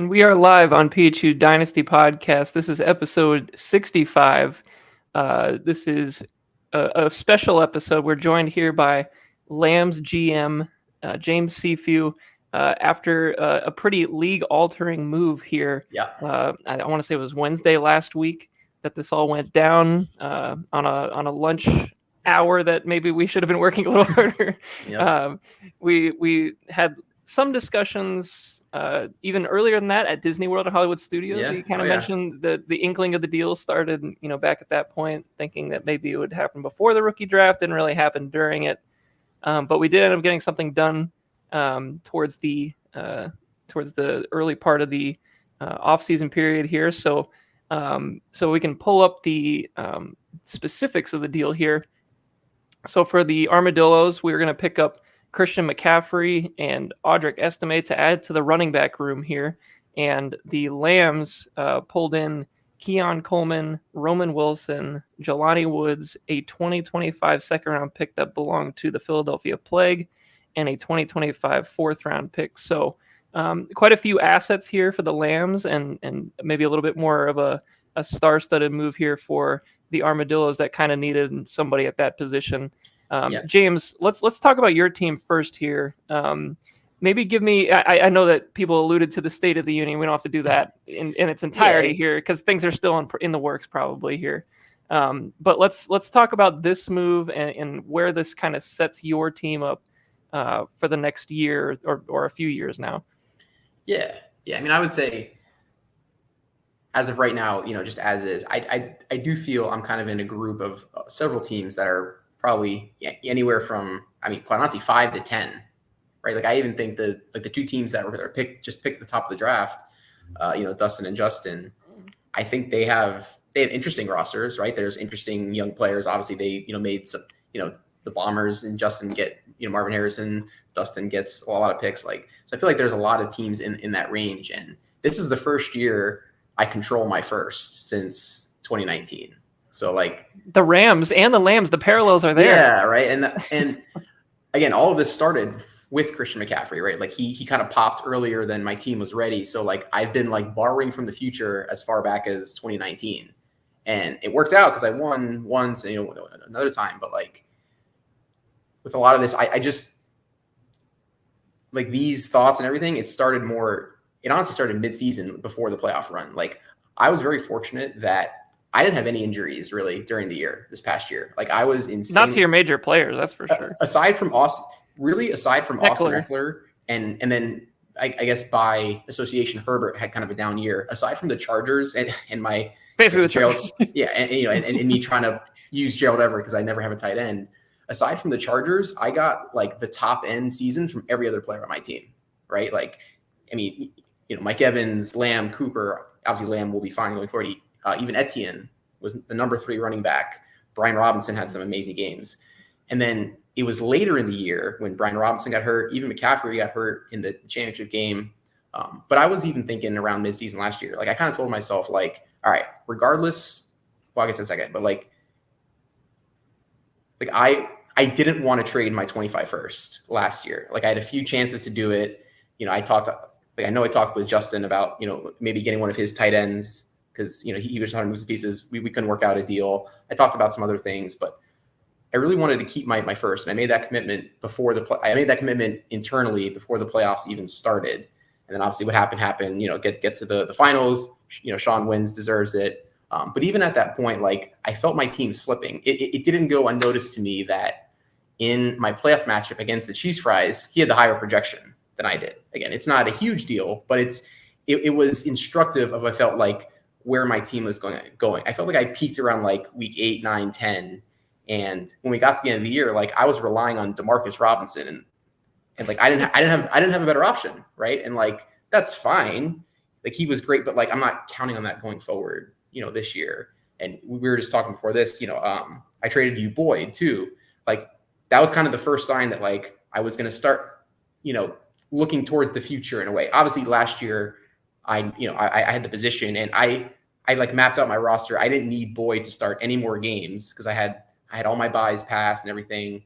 And we are live on PHU Dynasty Podcast. This is episode 65. This is a special episode. We're joined here by Lambs GM, James Seafew, after a pretty league-altering move here. Yeah. I want to say it was Wednesday last week that this all went down on a lunch hour that maybe we should have been working a little harder. Yep. We had some discussions even earlier than that at Disney World and Hollywood Studios. Yeah. You kind of mentioned the inkling of the deal started, back at that point, thinking that maybe it would happen before the rookie draft. Didn't really happen during it, but we did end up getting something done towards the early part of the off-season period here. So we can pull up the specifics of the deal here. So for the Armadillos, we were going to pick up Christian McCaffery and Audric Estime to add to the running back room here. And the Lambs pulled in Keon Coleman, Roman Wilson, Jelani Woods, a 2025 second-round pick that belonged to the Philadelphia Plague, and a 2025 fourth-round pick. So quite a few assets here for the Lambs, and maybe a little bit more of a star-studded move here for the Armadillos that kind of needed somebody at that position. James, let's talk about your team first here. Maybe give me. I know that people alluded to the State of the Union. We don't have to do that in its entirety here because things are still in the works probably here. But let's talk about this move and where this kind of sets your team up for the next year or a few years now. Yeah. I mean, I would say as of right now, just as is, I do feel I'm kind of in a group of several teams that are probably anywhere from, quite honestly, 5 to 10, right? Like I even think the two teams that were picked the top of the draft, Dustin and Justin. I think they have interesting rosters, right? There's interesting young players. Obviously, they made some, the Bombers and Justin get Marvin Harrison. Dustin gets a lot of picks. So I feel like there's a lot of teams in that range, and this is the first year I control my first since 2019. So the Rams and the Lambs, the parallels are there. Yeah, right. And again, all of this started with Christian McCaffery, right? He kind of popped earlier than my team was ready. So I've been borrowing from the future as far back as 2019, and it worked out because I won once, another time. But with a lot of this, I just these thoughts and everything. It honestly started mid-season before the playoff run. I was very fortunate that I didn't have any injuries really during the year, this past year. I was insane. Not to your major players, that's for sure. Aside from Austin Eckler, and then I guess by association, Herbert had kind of a down year. Aside from the Chargers and my basically the Chargers, and me trying to use Gerald Everett because I never have a tight end. Aside from the Chargers, I got the top end season from every other player on my team, right? Mike Evans, Lamb, Cooper. Obviously, Lamb will be fine going forward. Even Etienne was the number 3 running back. Brian Robinson had some amazing games. And then it was later in the year when Brian Robinson got hurt. Even McCaffrey got hurt in the championship game. But I was even thinking around midseason last year. I kind of told myself, all right, regardless, well, I'll get to that in a second. But I didn't want to trade my 25 first last year. I had a few chances to do it. I talked with Justin about, maybe getting one of his tight ends, because he was trying to move some pieces. We couldn't work out a deal. I talked about some other things, but I really wanted to keep my first, and I made that commitment I made that commitment internally before the playoffs even started. And then obviously what happened. Get to the finals. Sean wins, deserves it. But even at that point, I felt my team slipping. It didn't go unnoticed to me that in my playoff matchup against the Cheese Fries, he had the higher projection than I did. Again, it's not a huge deal, but it was instructive of I felt where my team was going. I felt I peaked around week 8, 9, 10. And when we got to the end of the year, I was relying on DeMarcus Robinson and I didn't have a better option. Right. And that's fine. He was great, but I'm not counting on that going forward, this year. And we were just talking before this, I traded you Boyd too. That was kind of the first sign that I was going to start, looking towards the future in a way. Obviously last year, I had the position and I mapped out my roster. I didn't need Boyd to start any more games because I had all my buys passed and everything,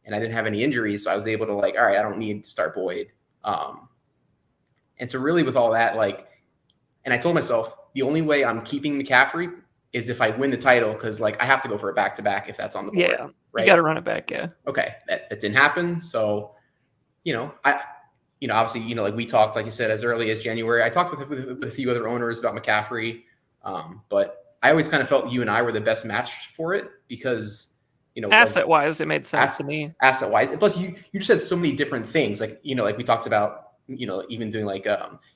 and I didn't have any injuries. So I was able to all right, I don't need to start Boyd. And so really with all that, And I told myself the only way I'm keeping McCaffery is if I win the title, because like I have to go for a back-to-back if that's on the board. Yeah, right? You got to run it back. Yeah. Okay, that didn't happen. So, obviously, like we talked, like you said, as early as January. I talked with a few other owners about McCaffery, but I always kind of felt you and I were the best match for it because, asset wise, it made sense to me. Asset wise, and plus you just said so many different things, like like we talked about, even doing like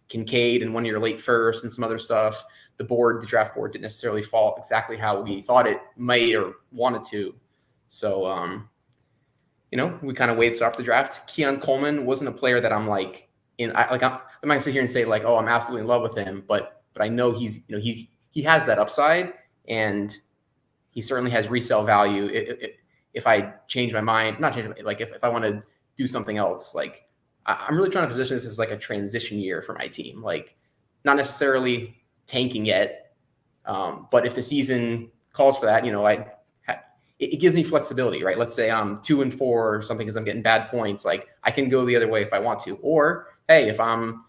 Kincaid and 1 year late first and some other stuff. The draft board didn't necessarily fall exactly how we thought it might or wanted to. So, we kind of waited off the draft. Keon Coleman wasn't a player that I'm like I'm not gonna sit here and say like, oh, I'm absolutely in love with him, but I know he's, he has that upside, and he certainly has resale value. If I change my mind, not change, like if I want to do something else, like I'm really trying to position this as like a transition year for my team, like not necessarily tanking yet, but if the season calls for that, it gives me flexibility, right? Let's say I'm 2-4 or something because I'm getting bad points. Like I can go the other way if I want to, or hey, if I'm,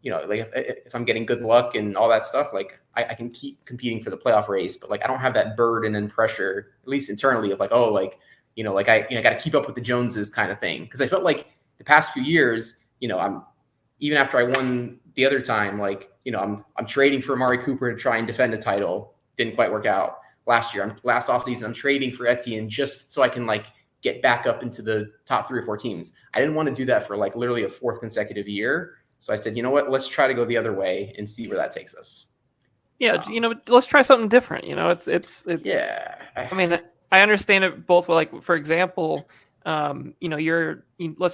like if I'm getting good luck and all that stuff, like I can keep competing for the playoff race, but like I don't have that burden and pressure, at least internally, of like, oh, like, like I got to keep up with the Joneses kind of thing. Because I felt like the past few years, I'm even after I won the other time, like, I'm trading for Amari Cooper to try and defend a title. Didn't quite work out. Last offseason, I'm trading for Etienne just so I can like get back up into the top 3 or 4 teams. I didn't want to do that for like literally a 4th consecutive year. So I said, you know what, let's try to go the other way and see where that takes us. Yeah, let's try something different. It's yeah. I mean, I understand it both. Like, for example, let's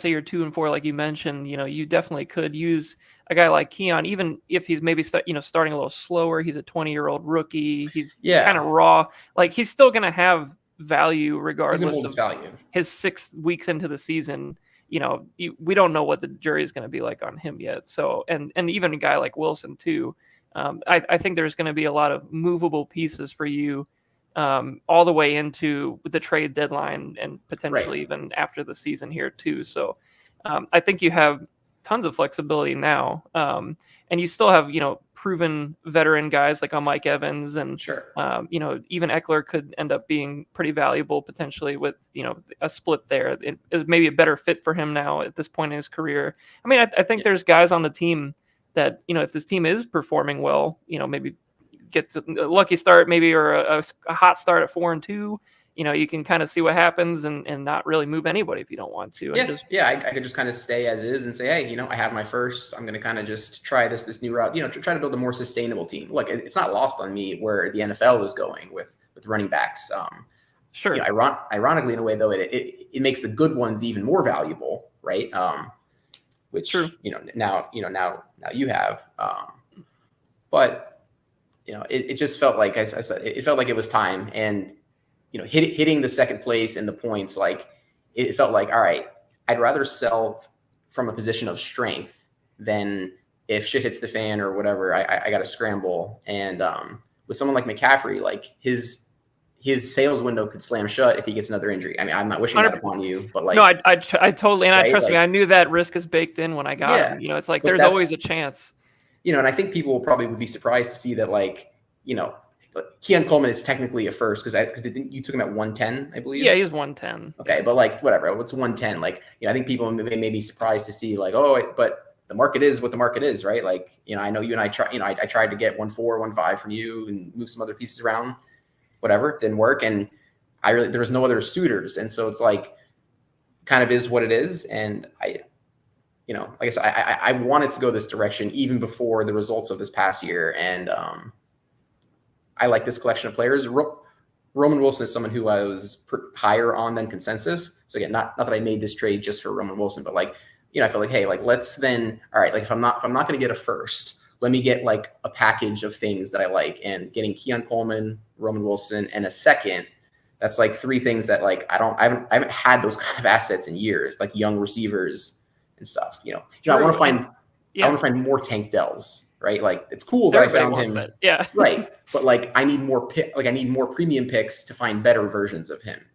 say you're 2-4, like you mentioned. You definitely could use a guy like Keon, even if he's maybe starting a little slower. He's a 20-year-old rookie. He's kind of raw. Like he's still going to have value regardless of his 6 weeks into the season. We don't know what the jury is going to be like on him yet. So, and even a guy like Wilson too. I think there's going to be a lot of movable pieces for you all the way into the trade deadline and potentially even after the season here too. So I think you have tons of flexibility now. And you still have, proven veteran guys like Mike Evans and, even Eckler could end up being pretty valuable potentially with, a split there. It may be a better fit for him now at this point in his career. I mean, I think there's guys on the team that, if this team is performing well, maybe gets a lucky start, maybe, or a hot start at 4-2, you can kind of see what happens and not really move anybody if you don't want to. I could just kind of stay as is and say, hey, I have my first. I'm going to kind of just try this new route. Try to build a more sustainable team. Look, it's not lost on me where the NFL is going with running backs. Sure. Ironically, in a way, though, it makes the good ones even more valuable, right? Which True. Now you have, but it just felt like I said, it felt like it was time. And hitting the second place in the points, like it felt like, all right, I'd rather sell from a position of strength than if shit hits the fan or whatever, I got to scramble. And with someone like McCaffery, like his sales window could slam shut if he gets another injury. I mean, I'm not wishing that upon you, but like, no, I totally, and trust me, I knew that risk is baked in when I got him. It's like there's always a chance. And I think people probably would be surprised to see that, like, Keon Coleman is technically a first because you took him at 110, I believe. Yeah, he's 110. Okay, but like whatever, it's 110. Like, I think people may be surprised to see like, but the market is what the market is, right? Like, I know you and I I tried to get 1.4, 1.5 from you and move some other pieces around, whatever, didn't work, and there was no other suitors, and so it's like, kind of is what it is, and like I said, I wanted to go this direction even before the results of this past year, and I like this collection of players. Roman Wilson is someone who I was higher on than consensus. So again, not that I made this trade just for Roman Wilson, but like, I feel like, hey, like let's then, all right, like if I'm not going to get a first, let me get like a package of things that I like, and getting Keon Coleman, Roman Wilson, and a second. That's like 3 things that like I haven't had those kind of assets in years, like young receivers and stuff. I want to find more Tank Dells. Right, like it's cool that Everybody I found him. That. Yeah, right, but like I need more premium picks to find better versions of him.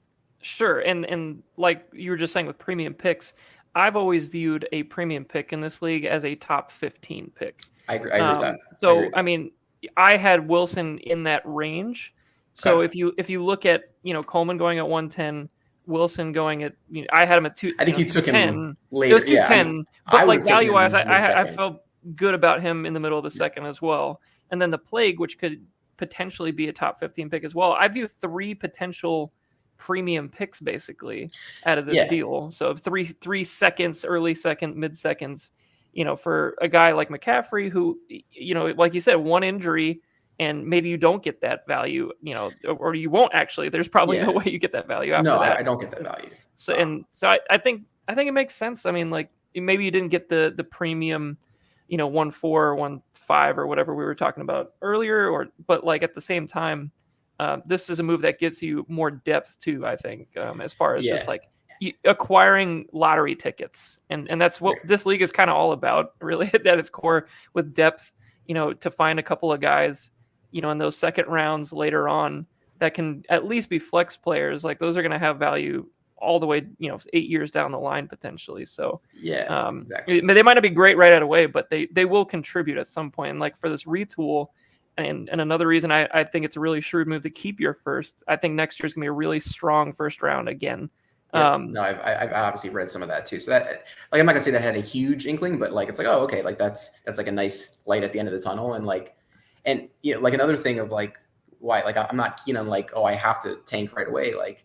Sure, and like you were just saying with premium picks, I've always viewed a premium pick in this league as a top 15 pick. I agree with that. So I mean, I had Wilson in that range. So Okay. if you look at Coleman going at 110, Wilson going at I had him at I think you took him 210. It later. was Yeah, 210, I but would like have taken value wise, him I mid-second. felt good about him in the middle of the Yeah. second as well. And then the Plague, which could potentially be a top 15 pick as well. I view 3 potential premium picks basically out of this deal. So 3 seconds, early second, mid seconds, for a guy like McCaffery who, like you said, one injury and maybe you don't get that value, or you won't actually. There's probably no way you get that value after that. I don't get that value. So I think it makes sense. I mean, like maybe you didn't get the premium, 1.4 or 1.5 or whatever we were talking about earlier, but like at the same time, this is a move that gets you more depth too. I think as far as just like acquiring lottery tickets, and that's what this league is kind of all about, really, at its core, with depth. To find a couple of guys, in those second rounds later on that can at least be flex players. Like those are going to have value all the way, 8 years down the line potentially. So exactly. They might not be great right away, but they will contribute at some point. And like for this retool, and another reason I think it's a really shrewd move to keep your first. I think next year's gonna be a really strong first round again. No, I've obviously read some of that too. So that, like, I'm not gonna say that had a huge inkling, but like it's like, oh, okay, like that's like a nice light at the end of the tunnel. And like another thing of like why like I'm not keen on like, oh, I have to tank right away. Like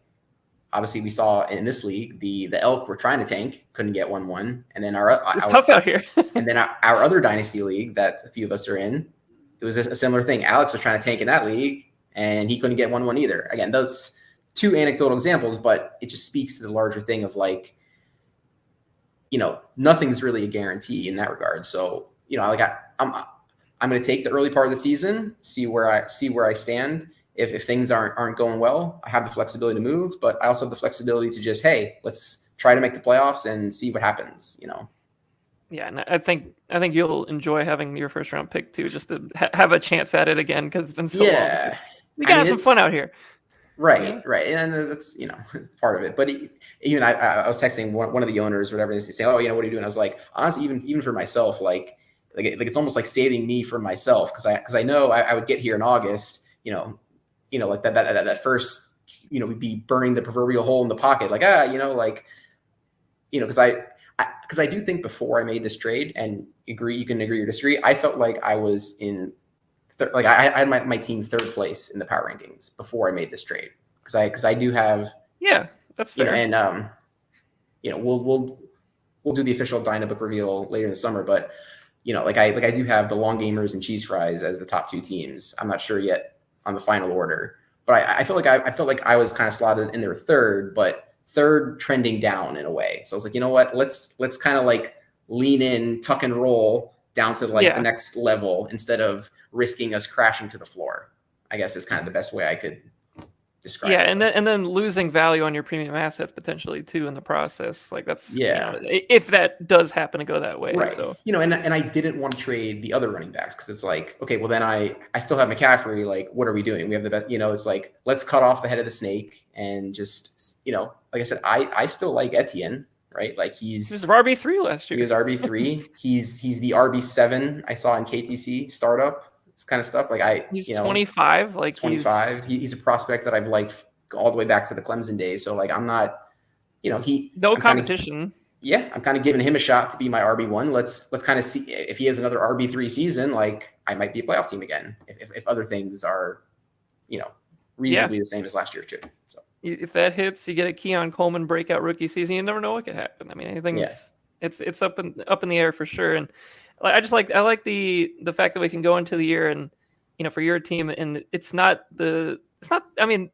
obviously we saw in this league the Elk were trying to tank, couldn't get 1-1, and then it's tough out here. And then our other dynasty league that a few of us are in, it was a similar thing. Alex was trying to tank in that league, and he couldn't get 1-1 either. Again, those 2 anecdotal examples, but it just speaks to the larger thing of like, nothing's really a guarantee in that regard. So, like I'm going to take the early part of the season, see where I stand. If things aren't going well, I have the flexibility to move, but I also have the flexibility to just, hey, let's try to make the playoffs and see what happens. Yeah, and I think you'll enjoy having your first round pick too, just to have a chance at it again, because it's been so long. We gotta have some fun out here. Right, and that's it's part of it. But even I was texting one of the owners or whatever, and they say, oh, what are you doing? I was like, honestly, even for myself, like it's almost like saving me from myself, because I know I would get here in August, like that first, we'd be burning the proverbial hole in the pocket, like because I do think before I made this trade, and you can agree or disagree, I felt like I was in like I had my team 3rd place in the power rankings before I made this trade, because I do have that's fair. And we'll do the official Dynabook reveal later in the summer, but I do have the Long Gamers and Cheese Fries as the top 2 teams. I'm not sure yet on the final order, but I felt like I was kind of slotted in their 3rd, but 3rd trending down in a way. So I was like, you know what, let's kind of like lean in, tuck and roll down to like the next level instead of risking us crashing to the floor, I guess is kind of the best way I could describe it. And then losing value on your premium assets potentially too in the process. Like that's if that does happen to go that way. Right. So and I didn't want to trade the other running backs, because it's like, okay, well then I still have McCaffery. Like, what are we doing? We have the best, it's like, let's cut off the head of the snake and just, like I said, I still like Etienne, right? Like he was RB3 last year. He was RB3. he's the RB7 I saw in KTC startup. Kind of stuff. Like he's 25. Like 25. He's a prospect that I've liked all the way back to the Clemson days. So like I'm not, no competition. I'm kind of giving him a shot to be my RB1. Let's kind of see if he has another RB3 season. Like I might be a playoff team again if other things are, reasonably the same as last year too. So if that hits, you get a Keon Coleman breakout rookie season. You never know what could happen. I mean, anything's it's up in the air for sure. And I like the fact that we can go into the year and, for your team, and I mean,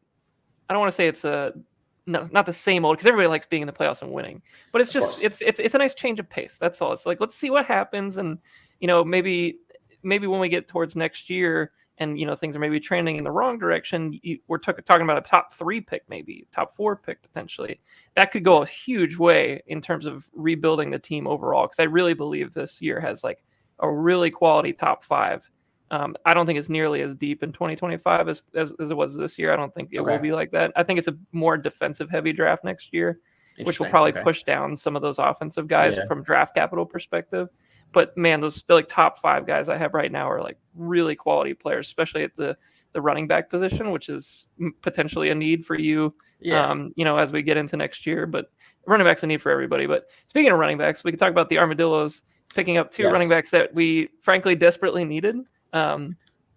I don't want to say it's not the same old, because everybody likes being in the playoffs and winning, but it's just, it's a nice change of pace. That's all. It's like, let's see what happens. And, maybe when we get towards next year and, things are maybe trending in the wrong direction, we're talking about a top 3 pick, maybe top 4 pick, potentially. That could go a huge way in terms of rebuilding the team overall. Because I really believe this year has like a really quality top 5. I don't think it's nearly as deep in 2025 as it was this year. I don't think it will be like that. I think it's a more defensive heavy draft next year, which will probably push down some of those offensive guys from draft capital perspective. But man, those like top 5 guys I have right now are like really quality players, especially at the running back position, which is potentially a need for you, as we get into next year. But running back's a need for everybody. But speaking of running backs, we can talk about the Armadillos picking up 2 running backs that we frankly desperately needed.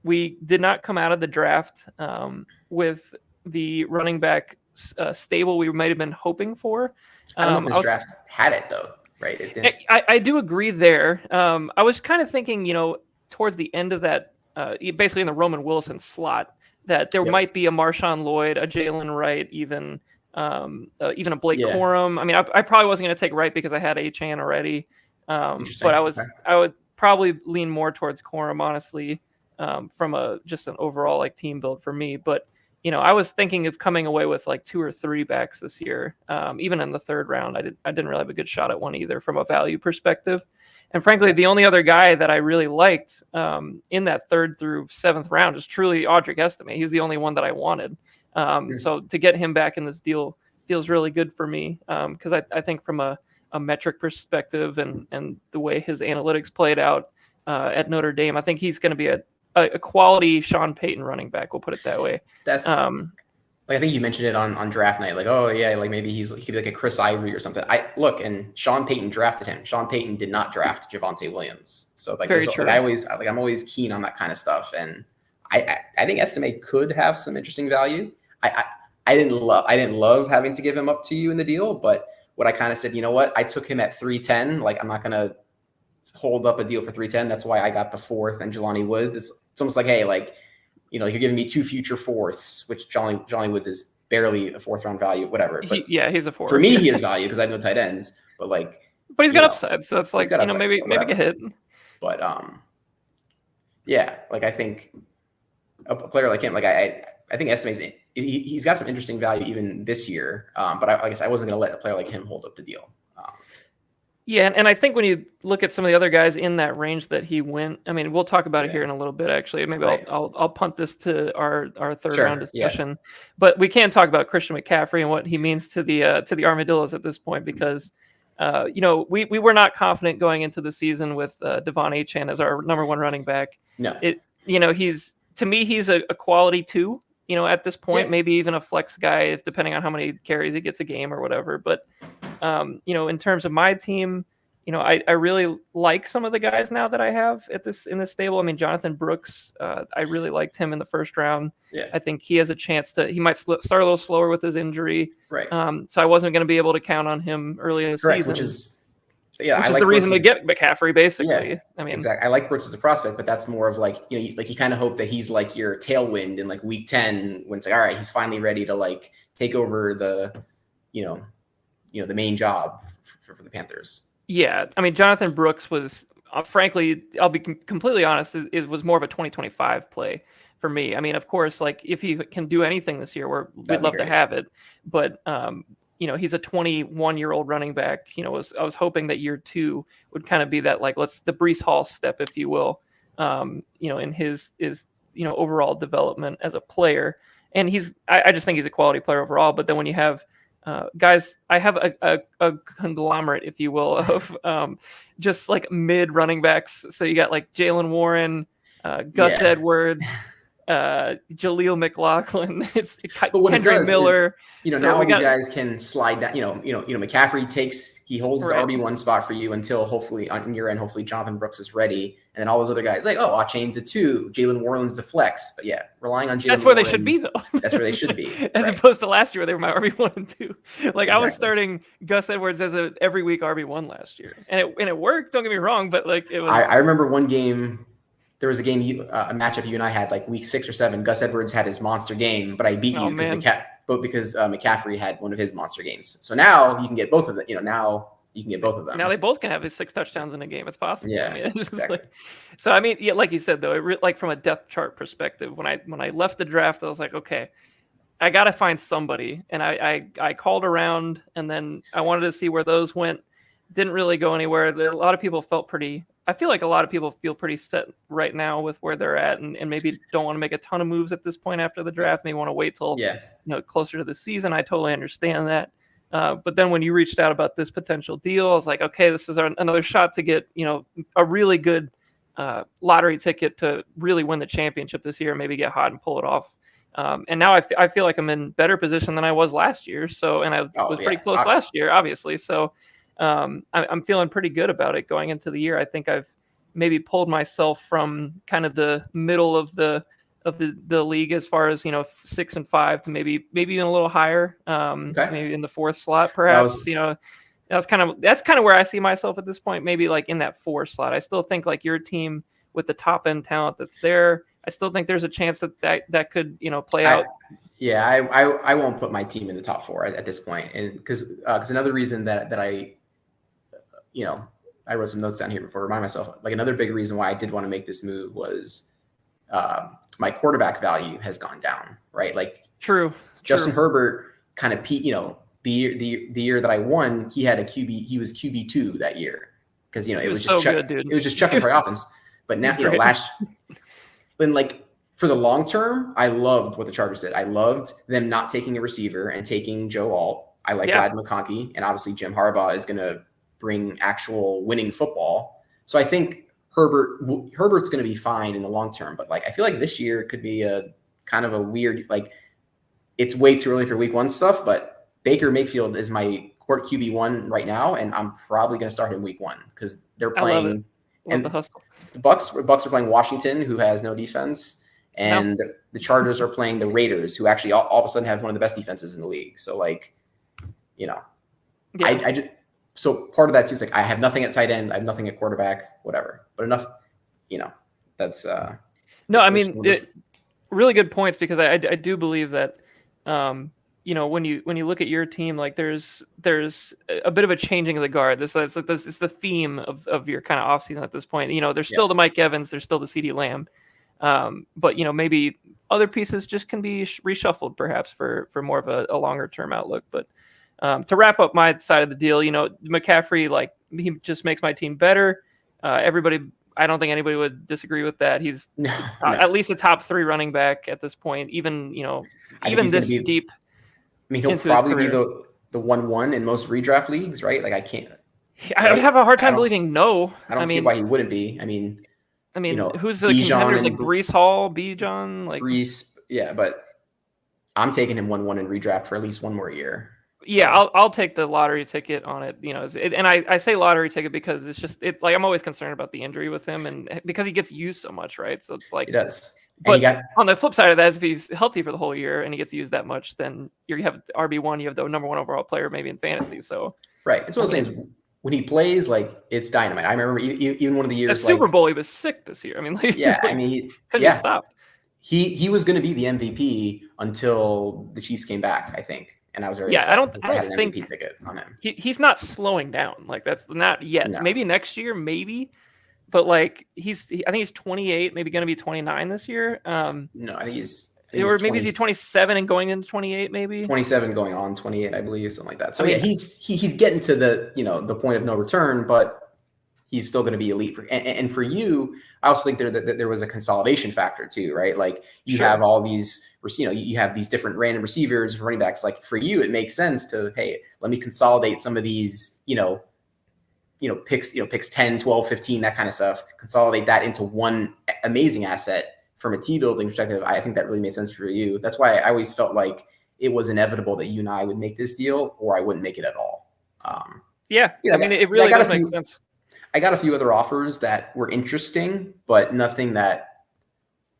We did not come out of the draft with the running back stable we might have been hoping for. I don't know if this draft had it though, right? It didn't. I do agree there. I was kind of thinking, towards the end of that, basically in the Roman Wilson slot, that there might be a Marshawn Lloyd, a Jalen Wright, even a Blake Corum. I mean, I probably wasn't going to take Wright because I had Achane already, but I would probably lean more towards Corum, honestly, from just an overall like team build for me. But I was thinking of coming away with like 2 or 3 backs this year. Even in the 3rd round, I didn't really have a good shot at one either from a value perspective. And frankly, the only other guy that I really liked in that 3rd through 7th round is truly Audric Estime. He's the only one that I wanted. So to get him back in this deal feels really good for me because I think from a metric perspective and the way his analytics played out at Notre Dame, I think he's going to be a quality Sean Payton running back. We'll put it that way. That's like, I think you mentioned it on draft night. Like, oh yeah, like maybe he could be like a Chris Ivory or something. And Sean Payton drafted him. Sean Payton did not draft Javonte Williams. So like, I'm always keen on that kind of stuff. And I think Estime could have some interesting value. I didn't love having to give him up to you in the deal, but what I kind of said, you know what, I took him at 310. Like, I'm not gonna hold up a deal for 310. That's why I got the 4th and Jelani Woods. It's almost like, hey, like, like you're giving me 2 future 4ths, which Jelani Woods is barely a 4th round value, whatever. But he's a 4th. For me, he has value because I have no tight ends. But he's got upside, so it's like maybe get hit. But like I think a player like him, like I think Estime's he's got some interesting value even this year. But I guess I wasn't going to let a player like him hold up the deal. Yeah, and I think when you look at some of the other guys in that range that he went, I mean, we'll talk about it here in a little bit. Actually, maybe I'll punt this to our 3rd round discussion. But we can talk about Christian McCaffery and what he means to the Armadillos at this point because, we were not confident going into the season with Devon Achane as our number 1 running back. No, he's a quality 2. At this point, maybe even a flex guy, depending on how many carries he gets a game or whatever. But in terms of my team, I really like some of the guys now that I have in this stable. I mean, Jonathan Brooks, I really liked him in the 1st round. Yeah. I think he has a chance he might start a little slower with his injury. Right. So I wasn't going to be able to count on him early in the season. Which is the reason to get McCaffery, basically. Yeah, I mean, exactly. I like Brooks as a prospect, but that's more of like, you kind of hope that he's like your tailwind in like week 10 when it's like, all right, he's finally ready to like take over the the main job for the Panthers. Yeah. I mean, Jonathan Brooks was, frankly, I'll be completely honest, it was more of a 2025 play for me. I mean, of course, like if he can do anything this year, we'd love to have it. But, he's a 21-year-old running back. I was hoping that year 2 would kind of be that, like, the Breece Hall step, if you will, in his overall development as a player. And I just think he's a quality player overall. But then when you have guys, I have a conglomerate, if you will, of just like mid running backs. So you got like Jalen Warren, Gus Edwards, Jaleel McLaughlin. It's Kendrick Miller. Now these guys can slide down. McCaffery holds the RB1 spot for you until hopefully on your end, hopefully Jonathan Brooks is ready, and then all those other guys like, Achane's a 2, Jalen Warren's the flex. But relying on Jalen. That's where they should be, though. That's where they should be, as opposed to last year where they were my RB1 and 2. Like exactly. I was starting Gus Edwards as a every week RB1 last year, and it worked. Don't get me wrong, but like it was. I remember one game. There was a game, a matchup you and I had like week 6 or 7. Gus Edwards had his monster game, but I beat you because McCaffery had one of his monster games. So now you can get both of them. Now you can get both of them. Now they both can have his 6 touchdowns in a game. It's possible. Yeah, I mean, exactly. So I mean, like you said though, like from a depth chart perspective, when I left the draft, I was like, okay, I got to find somebody, and I called around, and then I wanted to see where those went. Didn't really go anywhere. A lot of people I feel like a lot of people feel pretty set right now with where they're at, and maybe don't want to make a ton of moves at this point after the draft. Maybe want to wait till closer to the season. I totally understand that. But then when you reached out about this potential deal, I was like, okay, this is another shot to get, a really good lottery ticket to really win the championship this year, maybe get hot and pull it off. And now I feel like I'm in better position than I was last year. So, and I was pretty close last year, obviously. So I'm feeling pretty good about it going into the year. I think I've maybe pulled myself from kind of the middle of the league as far as 6 and 5 to maybe even a little higher, maybe in the 4th slot perhaps. That's kind of where I see myself at this point, maybe like in that 4 slot. I still think like your team with the top end talent that's there, I still think there's a chance that could play out. I won't put my team in the top 4 at this point, and because another reason that I wrote some notes down here before to remind myself, like another big reason why I did want to make this move was my quarterback value has gone down, right? Like Justin Herbert kind of peaked, the year that I won, he had he was QB2 that year because it was just good, dude. It was just Chuck and Play offense. But now then like for the long term, I loved what the Chargers did. I loved them not taking a receiver and taking Joe Alt. I like Glad McConkey, and obviously Jim Harbaugh is going to bring actual winning football. So I think Herbert's going to be fine in the long term, but like I feel like this year could be a kind of a weird, like it's way too early for week 1 stuff, but Baker Mayfield is my court QB1 right now, and I'm probably going to start him week 1 because they're playing. Love the hustle. The Bucks are playing Washington, who has no defense, and the Chargers are playing the Raiders, who actually all of a sudden have one of the best defenses in the league. So like, I just, so part of that too is like I have nothing at tight end, I have nothing at quarterback, whatever. But enough, that's no. I mean, really good points because I do believe that. When you look at your team, like there's a bit of a changing of the guard. This is the theme of your kind of offseason at this point. There's still the Mike Evans, there's still the CeeDee Lamb, but maybe other pieces just can be reshuffled perhaps for more of a longer term outlook. But to wrap up my side of the deal, McCaffery, like he just makes my team better. Everybody, I don't think anybody would disagree with that. He's at least a top 3 running back at this point, even this deep. I mean, he'll probably be the 1-1 in most redraft leagues, right? Like I have a hard time believing no. I don't see why he wouldn't be. I mean, who's the contenders like Breece Hall, Bijan, like Breece? Yeah, but I'm taking him 1-1 in redraft for at least 1 more year. Yeah, I'll take the lottery ticket on it. And I say lottery ticket because it's just like I'm always concerned about the injury with him, and because he gets used so much, right? So it's like he does. But on the flip side of that, if he's healthy for the whole year and he gets used that much, then you have RB1, you have the number 1 overall player maybe in fantasy. So right, it's one of those things. When he plays, like it's dynamite. I remember even one of the years. The Super Bowl, he was sick this year. I mean, he couldn't stop. He was going to be the MVP until the Chiefs came back, I think, and I was very I don't an think MVP ticket on him. He's not slowing down. Like that's not yet. No. Maybe next year, maybe. But like I think he's 28, maybe going to be 29 this year. No, I think he's or maybe is he 27 and going into 28, maybe 27 going on 28, I believe, something like that. So he's getting to the the point of no return, but he's still going to be elite. And for you, I also think there was a consolidation factor too, right? Like you have all these, you have these different random receivers, running backs. Like for you, it makes sense to let me consolidate some of these, picks 10, 12, 15, that kind of stuff, consolidate that into one amazing asset from a T-building perspective. I think that really made sense for you. That's why I always felt like it was inevitable that you and I would make this deal or I wouldn't make it at all. I mean, it really does make sense. I got a few other offers that were interesting, but nothing that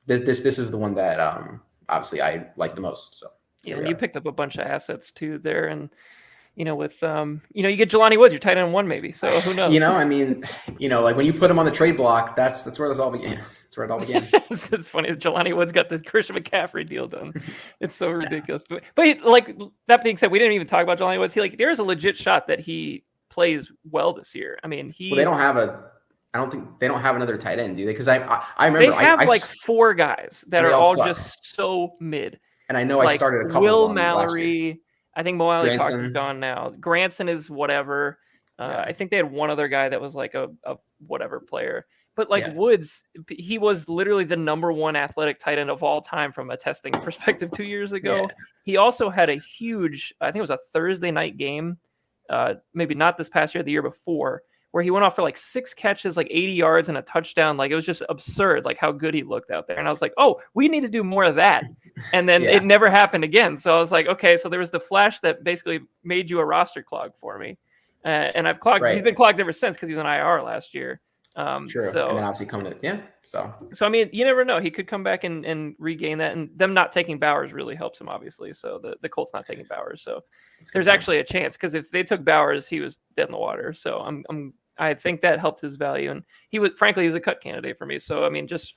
this is the one that obviously I like the most. So and you picked up a bunch of assets too there, and with you get Jelani Woods, you're tight end 1 maybe. So who knows? I mean, like when you put him on the trade block, that's where this all began. That's where it all began. It's funny. Jelani Woods got the Christian McCaffrey deal done. It's so ridiculous. But like that being said, we didn't even talk about Jelani Woods. There is a legit shot that he plays well this year. I mean, they don't have I don't think they don't have another tight end, do they? Because I remember they have like 4 guys that are all just so mid. And I know I started a couple. Will Mallory. I think Mo Alley Cox is gone now. Granson is whatever. I think they had one other guy that was like a whatever player. But like Woods, he was literally the #1 athletic tight end of all time from a testing perspective 2 years ago. Yeah. He also had a huge, I think it was a Thursday night game, maybe not this past year, the year before, where he went off for like 6 catches, like 80 yards and a touchdown. Like it was just absurd, like how good he looked out there. And I was like, oh, we need to do more of that. And then it never happened again. So I was like, okay, so there was the flash that basically made you a roster clog for me. And I've clogged, he's been clogged ever since because he was on IR last year. True. So, and then obviously coming to, So I mean, you never know. He could come back and regain that. And them not taking Bowers really helps him, obviously. So the Colts not taking Bowers. So there's actually a chance, because if they took Bowers, he was dead in the water. So I think that helped his value. And he was a cut candidate for me. So, I mean, just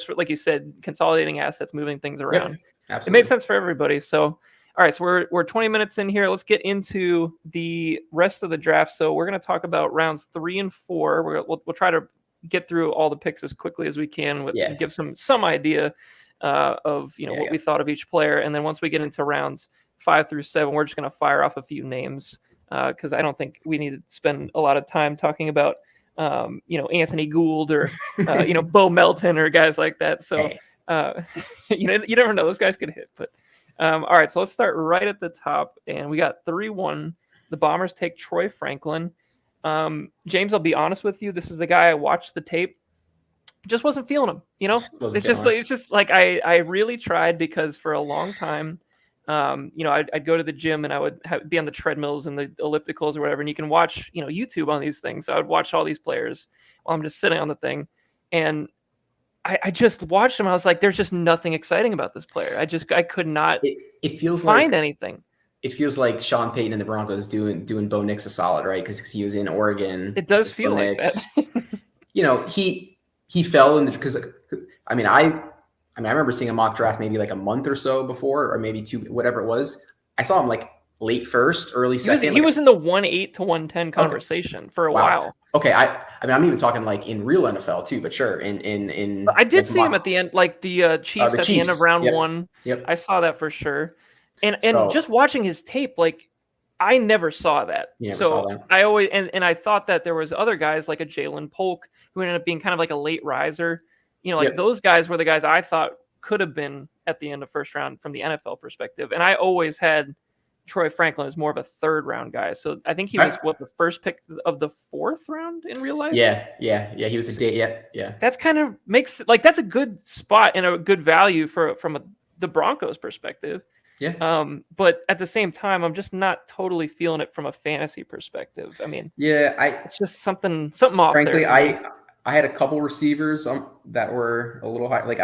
for, like you said, consolidating assets, moving things around. It made sense for everybody. So, all right, so we're 20 minutes in here. Let's get into the rest of the draft. So we're going to talk about rounds 3 and 4. We'll try to get through all the picks as quickly as we can, give some idea of what we thought of each player. And then once we get into rounds 5 through 7, we're just going to fire off a few names, because I don't think we need to spend a lot of time talking about Anthony Gould or Bo Melton or guys like that. So you never know, those guys could hit. But all right, so let's start right at the top, and we got 3-1. The Bombers take Troy Franklin. James, I'll be honest with you. This is the guy I watched the tape, just wasn't feeling him. It's just like I really tried, because for a long time, I'd go to the gym and I would be on the treadmills and the ellipticals or whatever, and you can watch YouTube on these things. So I would watch all these players while I'm just sitting on the thing, and I just watched him. I was like, there's just nothing exciting about this player. I could not it feels find anything. It feels like Sean Payton and the Broncos doing Bo Nix a solid, right? Because he was in Oregon. It does feel like that. He fell in because I remember seeing a mock draft maybe like a month or so before, or maybe 2, whatever it was. I saw him like late first, early second. He was in the 1.8 to 1.10 conversation for a while. Okay, I'm even talking like in real NFL too, but sure. But I did see him at the end, like the Chiefs at the end of round 1. Yep. I saw that for sure. And just watching his tape, like I never saw that. I always and I thought that there was other guys like a Jalen Polk who ended up being kind of like a late riser. Those guys were the guys I thought could have been at the end of first round from the NFL perspective. And I always had Troy Franklin as more of a 3rd round guy. So I think he was the first pick of the 4th round in real life. Yeah. He was a date. Yeah. That's kind of makes like that's a good spot and a good value from the Broncos perspective. Yeah. But at the same time, I'm just not totally feeling it from a fantasy perspective. I mean, it's just something off. Frankly, I had a couple receivers that were a little high. Like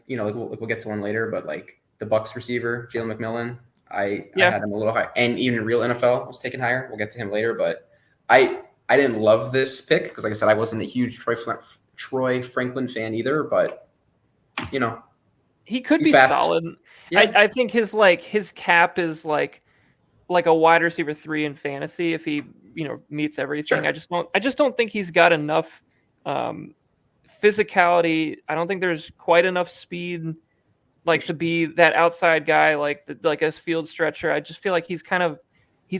we'll get to one later, but like the Bucs receiver, Jalen McMillan, I had him a little high, and even in real NFL was taken higher. We'll get to him later, but I didn't love this pick because, like I said, I wasn't a huge Troy Franklin fan either. But he could be fast. Solid. Yeah. I think his cap is like a wide receiver 3 in fantasy if he meets everything. Sure. I just don't think he's got enough physicality. I don't think there's quite enough speed to be that outside guy like a field stretcher. I just feel like he's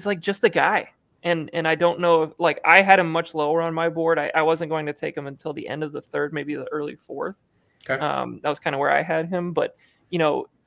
like just a guy. And I don't know if I had him much lower on my board. I wasn't going to take him until the end of the 3rd, maybe the early 4th. Okay. That was kind of where I had him, but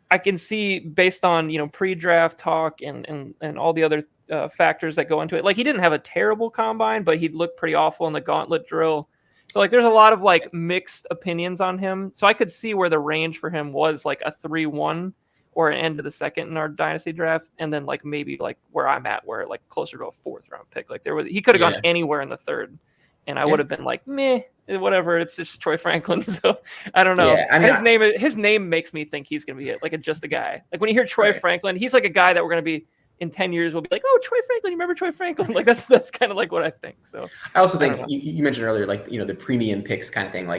I can see based on pre-draft talk and all the other factors that go into it. Like he didn't have a terrible combine, but he looked pretty awful in the gauntlet drill. So there's a lot of mixed opinions on him. So I could see where the range for him was like a 3-1 or an end of the 2nd in our dynasty draft, and then maybe where I'm at, where closer to a 4th round pick. He could have gone anywhere in the 3rd, and I would have been like meh. Whatever, it's just Troy Franklin. So I don't know. Yeah, his name makes me think he's gonna be just a guy. Like when you hear Troy Franklin, he's like a guy that we're gonna be in 10 years. We'll be like, oh, Troy Franklin. You remember Troy Franklin? That's kind of what I think. So I also think you mentioned earlier, the premium picks kind of thing.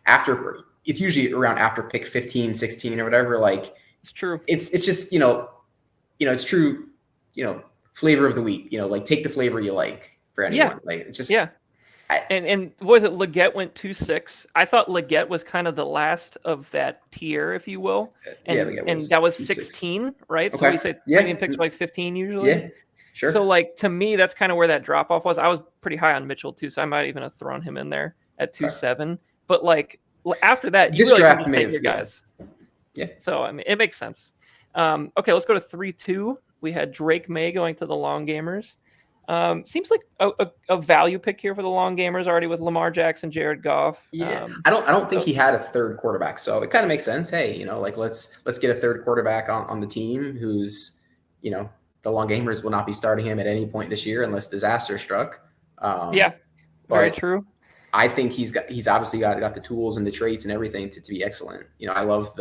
After it's usually around after pick 15, 16 or whatever. It's true. It's just it's true. Flavor of the week. Take the flavor you like for anyone. It's just And was it Leggett went 2-6? I thought Leggett was kind of the last of that tier, if you will. And that was 16, right? Okay. So we say premium picks were 15 usually. Yeah, sure. So to me, that's kind of where that drop off was. I was pretty high on Mitchell too, so I might even have thrown him in there. at 2.7. But like after that, you This really can draft just may take have- your yeah. guys. Yeah. So I mean, it makes sense. Okay, let's go to 3-2. We had Drake May going to the long gamers. Seems like a value pick here for the long gamers already with Lamar Jackson, Jared Goff. Yeah, I don't think he had a third quarterback, so it kind of makes sense. Hey, like let's get a third quarterback on the team who's, the long gamers will not be starting him at any point this year unless disaster struck. Yeah, very true. I think he's obviously got the tools and the traits and everything to be excellent. I love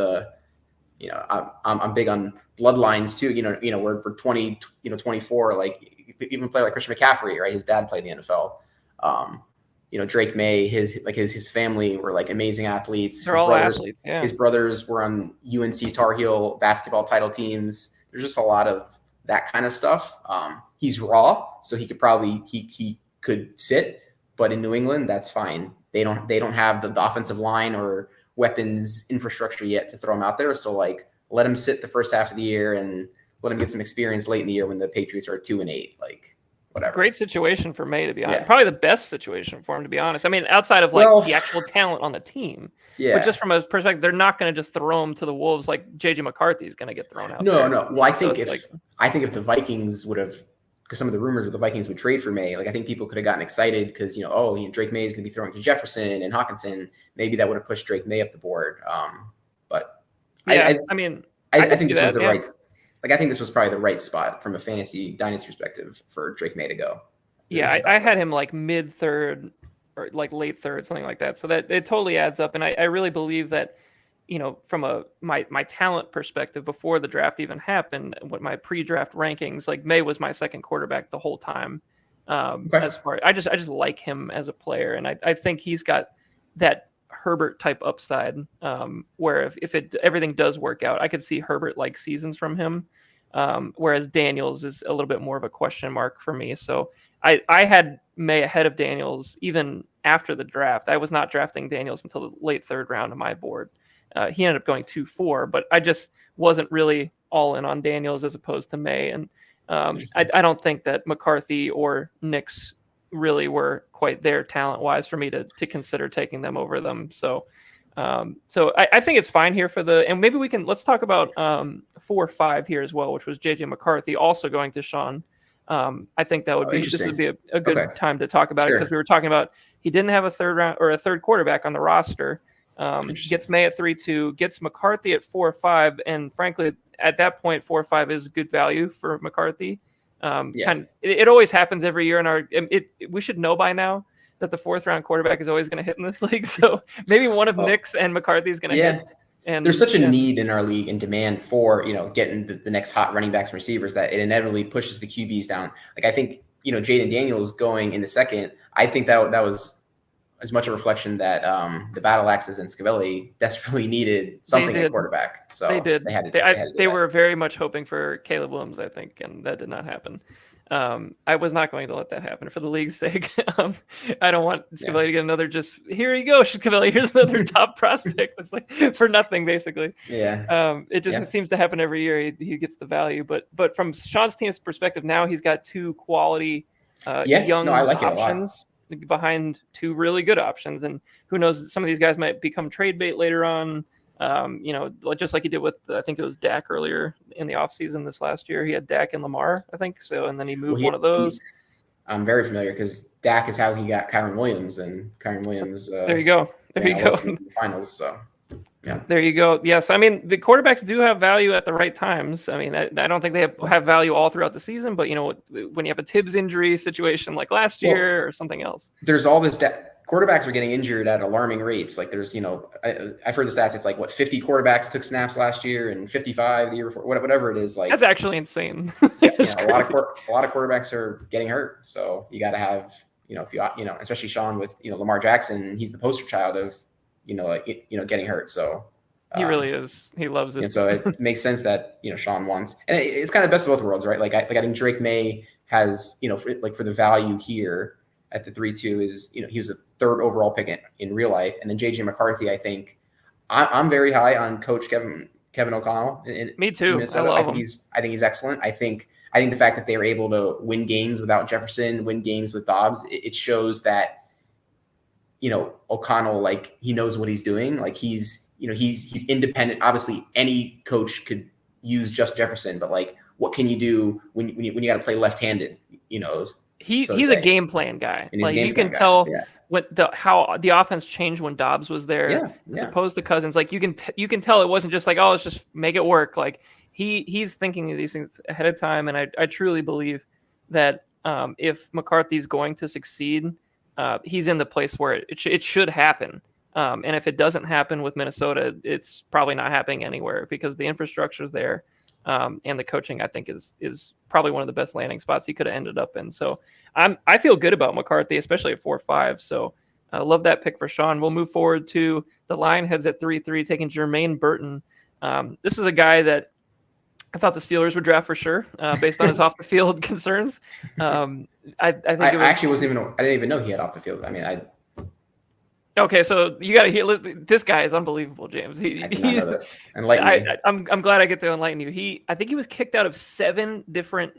I'm big on bloodlines too. We're 20, 24, like even a player like Christian McCaffery, right? His dad played in the NFL. Drake May, his family were like amazing athletes. They're all athletes. Yeah. His brothers were on UNC Tar Heel basketball title teams. There's just a lot of that kind of stuff. He's raw, so he could sit, but in New England, that's fine. They don't have the offensive line or weapons infrastructure yet to throw him out there. So like, let him sit the first half of the year and let him get some experience late in the year when the Patriots are 2-8, like whatever. Great situation for May, to be honest. Yeah. Probably the best situation for him, to be honest. I mean, outside of like the actual talent on the team, but just from a perspective, they're not going to just throw him to the wolves like JJ McCarthy is going to get thrown out. No. Well, I think if the Vikings would have, because some of the rumors with the Vikings would trade for May, like I think people could have gotten excited because Drake May is going to be throwing to Jefferson and Hawkinson. Maybe that would have pushed Drake May up the board. But yeah, I think this was the right. Like I think this was probably the right spot from a fantasy dynasty perspective for Drake May to go. Yeah, I had him like mid third or like late third, something like that. So that it totally adds up, and I really believe that. From my talent perspective before the draft even happened, what my pre-draft rankings, like May was my second quarterback the whole time. As far I just like him as a player, and I think he's got that Herbert type upside, where if everything does work out, I could see Herbert like seasons from him, whereas Daniels is a little bit more of a question mark for me. So I had May ahead of Daniels even after the draft. I was not drafting Daniels until the late third round of my board. He ended up going 2-4, but I just wasn't really all in on Daniels as opposed to May. And I don't think that McCarthy or Nix really were quite there talent-wise for me to consider taking them over them. So I think it's fine here and maybe let's talk about 4-5 here as well, which was JJ McCarthy also going to Sean. I think that would this would be a good time to talk about it because we were talking about he didn't have a third quarterback on the roster. Gets May at 3-2, gets McCarthy at 4-5, and frankly, at that point, 4-5 is good value for McCarthy. It always happens every year we should know by now that the fourth round quarterback is always going to hit in this league. So maybe one of Nix and McCarthy is going to hit. And there's such a need in our league and demand for getting the next hot running backs and receivers that it inevitably pushes the QBs down. Like I think Jaden Daniels going in the second. I think that was as much a reflection that the Battle Axes and Scavelli desperately needed something at quarterback. So they did. They were very much hoping for Caleb Williams, I think, and that did not happen. I was not going to let that happen for the league's sake. I don't want Scavelli to get another here you go, Scavelli. Here's another top prospect. It's like for nothing, basically. Yeah. It just seems to happen every year. He gets the value. But from Sean's team's perspective, now he's got two quality young options behind two really good options, and who knows, some of these guys might become trade bait later on. Just like he did with I think it was Dak earlier in the offseason this last year. He had Dak and Lamar, I think so, and then he moved one of those. I'm very familiar because Dak is how he got Kyron Williams, and Kyron Williams. There you go. Finals. So. Yeah. There you go. Yes. I mean, the quarterbacks do have value at the right times. I mean, I don't think they have value all throughout the season, but when you have a Tibbs injury situation like last year or something else, there's all this quarterbacks are getting injured at alarming rates. Like there's, I've heard the stats. It's like 50 quarterbacks took snaps last year and 55 the year before, whatever it is. Like that's actually insane. A lot of quarterbacks are getting hurt. So you got to have, especially Sean with, Lamar Jackson, he's the poster child of, getting hurt. So he really is. He loves it. And so it makes sense that, Sean wants, and it's kind of best of both worlds, right? Like I think Drake May has, for the value here at the 3-2 is, he was a third overall pick in real life. And then JJ McCarthy, I think I'm very high on Coach Kevin O'Connell. Me too. Minnesota. I think he's excellent. I think the fact that they were able to win games without Jefferson, win games with Dobbs, it shows that O'Connell, like he knows what he's doing. Like he's independent. Obviously, any coach could use Justin Jefferson, but like, what can you do when you got to play left-handed? He's a game plan guy. And like you can tell how the offense changed when Dobbs was there, as opposed to Cousins. Like you can tell it wasn't just like, oh, let's just make it work. Like he's thinking of these things ahead of time, and I truly believe that if McCarthy's going to succeed, he's in the place where it should happen. And if it doesn't happen with Minnesota, it's probably not happening anywhere because the infrastructure is there. And the coaching, I think, is probably one of the best landing spots he could have ended up in. So I feel good about McCarthy, especially at 4-5. So I love that pick for Sean. We'll move forward to the Lionheads at 3-3, taking Jermaine Burton. This is a guy that I thought the Steelers would draft for sure, based on his off the field concerns. I think I didn't even know he had off the field. I mean, Okay, so you got to hear. This guy is unbelievable, James. I did not know this. Enlighten me. I'm glad I get to enlighten you. I think he was kicked out of 7 different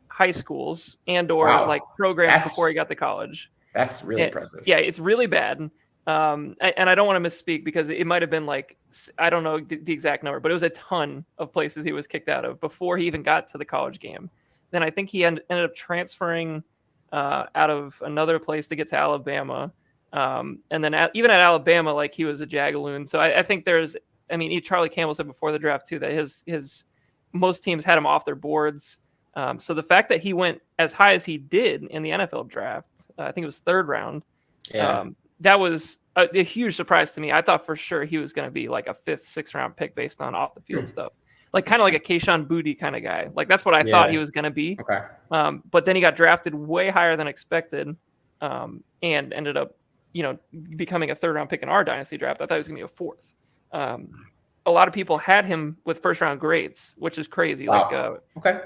high schools and/or like programs before he got to college. That's really impressive. Yeah, it's really bad. And I don't want to misspeak because it might have been like, I don't know the exact number, but it was a ton of places he was kicked out of before he even got to the college game. Then I think he ended up transferring out of another place to get to Alabama. And then even at Alabama, like he was a Jagaloon. So I think Charlie Campbell said before the draft too, that his most teams had him off their boards. So the fact that he went as high as he did in the NFL draft, I think it was 3rd round. That was a huge surprise to me. I thought for sure he was going to be like a 5th, 6th round pick based on off the field stuff. Like kind of like a Kayshon Boutte kind of guy. Like that's what I thought he was going to be. Okay. But then he got drafted way higher than expected. And ended up, becoming a 3rd round pick in our dynasty draft. I thought he was going to be a 4th. A lot of people had him with 1st round grades, which is crazy. Wow. Okay.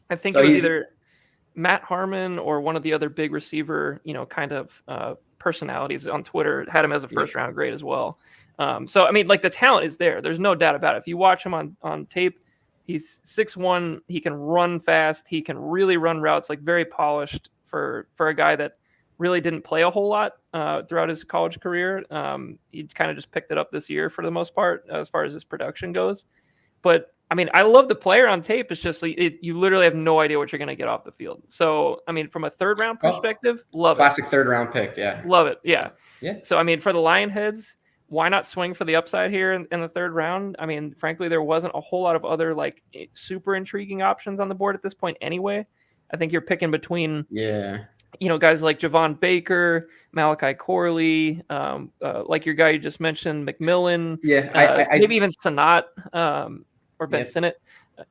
I think it was either Matt Harmon or one of the other big receiver, kind of personalities on Twitter had him as a 1st round grade as well. So, I mean, like the talent is there. There's no doubt about it. If you watch him on tape, he's 6'1". He can run fast. He can really run routes, like very polished for a guy that really didn't play a whole lot throughout his college career. He kind of just picked it up this year for the most part, as far as his production goes. But I mean, I love the player on tape. It's just you literally have no idea what you're going to get off the field. So, I mean, from a 3rd round perspective, love classic it. 3rd round pick. Yeah. Love it. Yeah. Yeah. So, I mean, for the Lionheads, why not swing for the upside here in the 3rd round? I mean, frankly, there wasn't a whole lot of other like super intriguing options on the board at this point anyway. I think you're picking between guys like Javon Baker, Malachi Corley, like your guy you just mentioned, McMillan, maybe even Sanat or Ben Sinnott.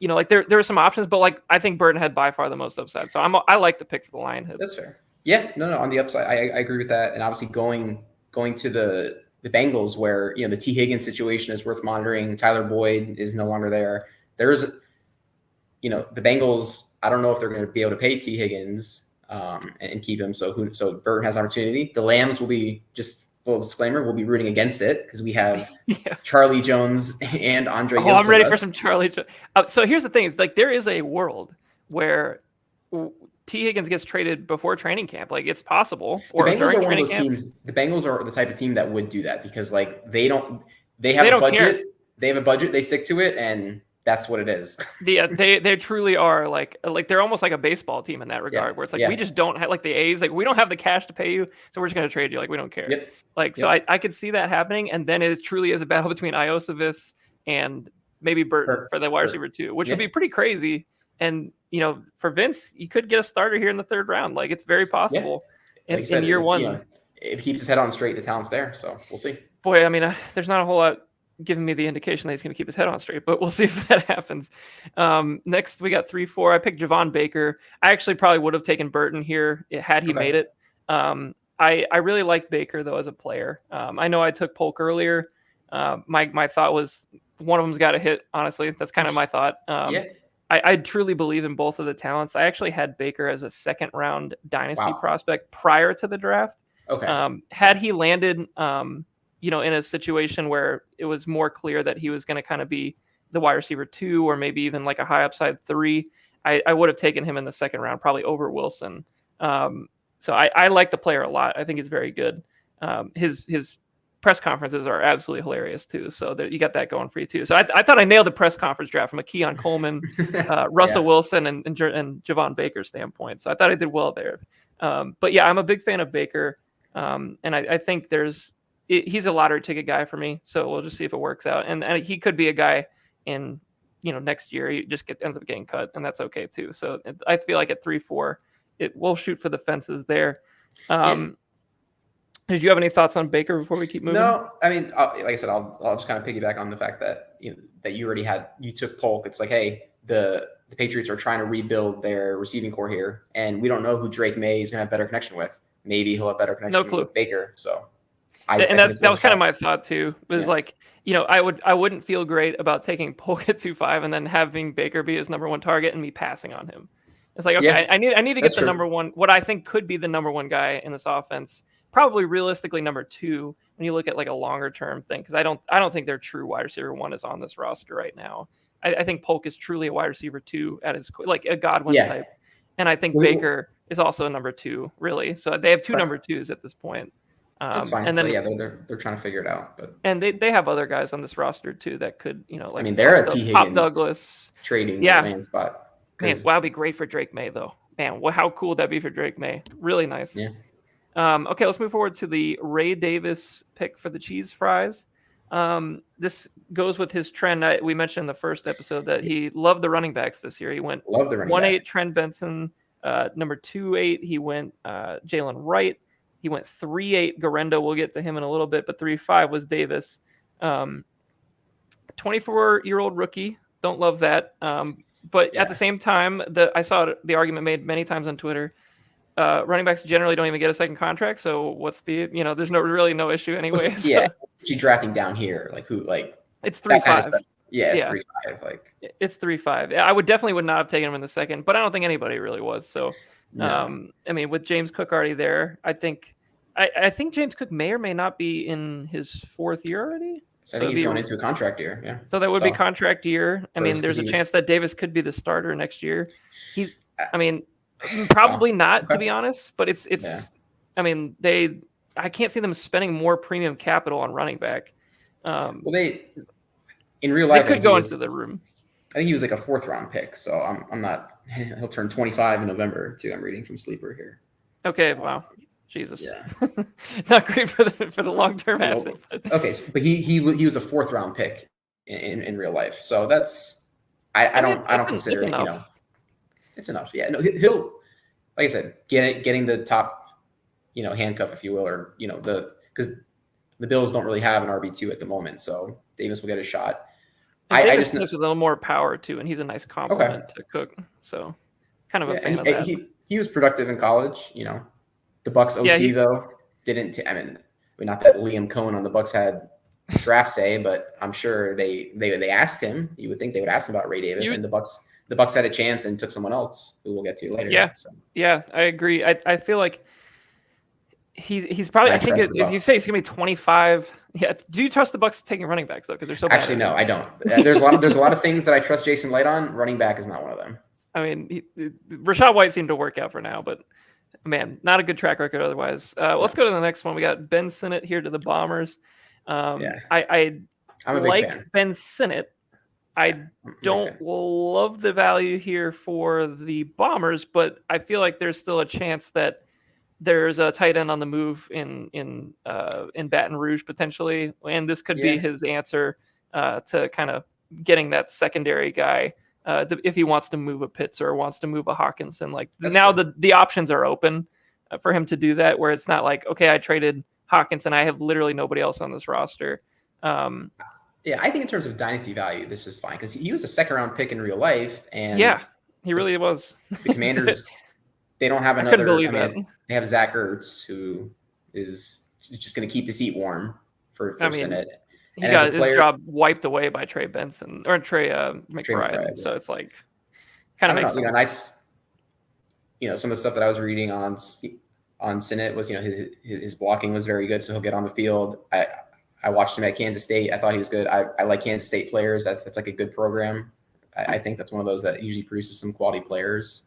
Like there are some options, but like I think Burton had by far the most upside. So I like the pick for the Lionheads. That's fair. Yeah, no, on the upside, I agree with that. And obviously going to the Bengals where the T. Higgins situation is worth monitoring. Tyler Boyd is no longer there. There's the Bengals. I don't know if they're going to be able to pay T. Higgins and keep him. So Burton has opportunity. The Lambs will be, just full disclaimer, we'll be rooting against it because we have Charlie Jones and Andre. I'm ready for some Charlie Jones. So here's the thing: is like there is a world where T. Higgins gets traded before training camp. Like it's possible. Or the Bengals during are one of those camp. teams. The Bengals are the type of team that would do that because like they have a budget. Care. They have a budget. They stick to it, and that's what it is. Yeah, they truly are like they're almost like a baseball team in that regard, where it's like we just don't have like the A's, like we don't have the cash to pay you, so we're just gonna trade you. Like we don't care. So I could see that happening, and then it truly is a battle between Iosivas and maybe Burton for the wide receiver too, which would be pretty crazy. And for Vince, you could get a starter here in the 3rd round. Like it's very possible in year one. If he keeps his head on straight, the talent's there. So we'll see. Boy, I mean, there's not a whole lot giving me the indication that he's going to keep his head on straight, but we'll see if that happens. Next, we got 3-4. I picked Javon Baker. I actually probably would have taken Burton here had he made it. I really like Baker, though, as a player. I know I took Polk earlier. My thought was one of them's got to hit, honestly. That's kind of my thought. I truly believe in both of the talents. I actually had Baker as a 2nd-round dynasty prospect prior to the draft. Had he landed in a situation where it was more clear that he was going to kind of be the wide receiver 2 or maybe even like a high upside 3, I would have taken him in the 2nd round, probably over Wilson. So I like the player a lot. I think he's very good. his press conferences are absolutely hilarious too. So you got that going for you too. So I thought I nailed the press conference draft from a Keon Coleman, Russell Wilson, and Javon Baker standpoint. So I thought I did well there. But yeah, I'm a big fan of Baker, and I think he's a lottery ticket guy for me. So we'll just see if it works out. And he could be a guy in next year he just ends up getting cut, and that's okay too. So I feel like at 3-4, we'll shoot for the fences there. Did you have any thoughts on Baker before we keep moving? No, I mean, like I said, I'll just kind of piggyback on the fact that that you took Polk. It's like, hey, the Patriots are trying to rebuild their receiving core here, and we don't know who Drake May is going to have better connection with. Maybe he'll have better connection with Baker. So, that was kind of my thought too. Was like, I wouldn't feel great about taking Polk at 2.5 and then having Baker be his number one target and me passing on him. It's like, okay, I need to get the number one, what I think could be the number one guy in this offense. Probably realistically number 2 when you look at like a longer term thing, because I don't think their true wide receiver 1 is on this roster right now. I think Polk is truly a wide receiver 2 at his like a Godwin type, and I think Baker is also a number 2 really. So they have 2 number 2s at this point. That's fine. And then they're trying to figure it out, but they have other guys on this roster too that could like. I mean, they're a T. Higgins Pop Douglas trading land spot. Man, wow, it'd be great for Drake May though. Man, how cool would that be for Drake May? Really nice. Yeah. Okay, let's move forward to the Ray Davis pick for the cheese fries. This goes with his trend. We mentioned in the first episode that he loved the running backs this year. He went 1-8 Trent Benson, number 2-8 he went Jalen Wright. He went 3-8 Garendo. We'll get to him in a little bit, but 3-5 was Davis. 24-year-old rookie. Don't love that. But at the same time, I saw the argument made many times on Twitter. Running backs generally don't even get a second contract, so what's the there's really no issue anyways. She drafting down here, like who, like it's 3-5. Kind of it's 3-5. Like it's 3-5. I would not have taken him in the second, but I don't think anybody really was. So I mean, with James Cook already there, I think James Cook may or may not be in his 4th year already. So I think he's going into a contract year. Yeah. So that would be contract year. I mean, there's a chance that Davis could be the starter next year. Probably not, to be honest, but it's I mean, I can't see them spending more premium capital on running back. Well, they in real life they could go into the room. I think he was like a 4th round pick, so I'm not. He'll turn 25 in November too. I'm reading from Sleeper here. Okay, wow, Jesus, not great for the long term asset. Okay, but he was a 4th round pick in real life, so that's I don't consider it. It's enough. Yeah, no, he'll, like I said, getting the top, handcuff, if you will, or because the Bills don't really have an RB2 at the moment, so Davis will get a shot. I just with a little more power too, and he's a nice compliment to Cook. So, kind of a fan of that. He was productive in college. The Bucs OC though didn't. I mean, not that Liam Cohen on the Bucs had draft say, but I'm sure they asked him. You would think they would ask him about Ray Davis, and the Bucs had a chance and took someone else who we'll get to later. Yeah, I agree. I feel like he's probably. I think if you say he's gonna be 25. Yeah. Do you trust the Bucs taking running backs though? Because they're so bad. Actually, no, I don't. There's a lot of things that I trust Jason Light on. Running back is not one of them. I mean, Rachaad White seemed to work out for now, but man, not a good track record otherwise. Let's go to the next one. We got Ben Sinnott here to the Bombers. I'm a big fan. Ben Sinnott. I don't love the value here for the Bombers, but I feel like there's still a chance that there's a tight end on the move in Baton Rouge potentially, and this could be his answer to kind of getting that secondary guy if he wants to move a Pitts or wants to move a Hawkinson. Like now the options are open for him to do that, where it's not like, okay, I traded Hawkinson, I have literally nobody else on this roster. Yeah, I think in terms of dynasty value, this is fine because he was a 2nd round pick in real life, and he really was. The Commanders, they don't have another. They have Zach Ertz, who is just going to keep the seat warm for Sinnott. He got his job wiped away by Trey Benson or Trey McBride. So it's like kind of makes sense. Some of the stuff that I was reading on Sinnott was, his blocking was very good, so he'll get on the field. I watched him at Kansas State. I thought he was good. I like Kansas State players. That's like a good program. I think that's one of those that usually produces some quality players.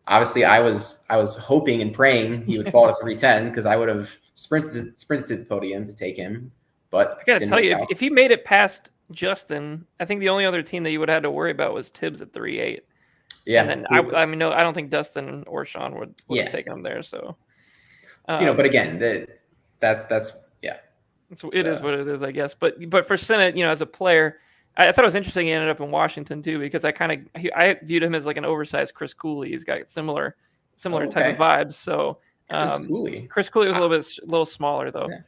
obviously I was hoping and praying he would fall to 310 because I would have sprinted to the podium to take him. But I got to didn't tell work you, out. if he made it past Justin, I think the only other team that you would have had to worry about was Tibbs at 3.8. Yeah, And then I mean, no, I don't think Dustin or Sean would Yeah. have taken him there. So, but again, that's yeah. it is what it is, I guess. But for Senate, as a player, I thought it was interesting he ended up in Washington too, because I viewed him as like an oversized Chris Cooley. He's got similar type of vibes. So Chris Cooley was a little smaller though. Yeah.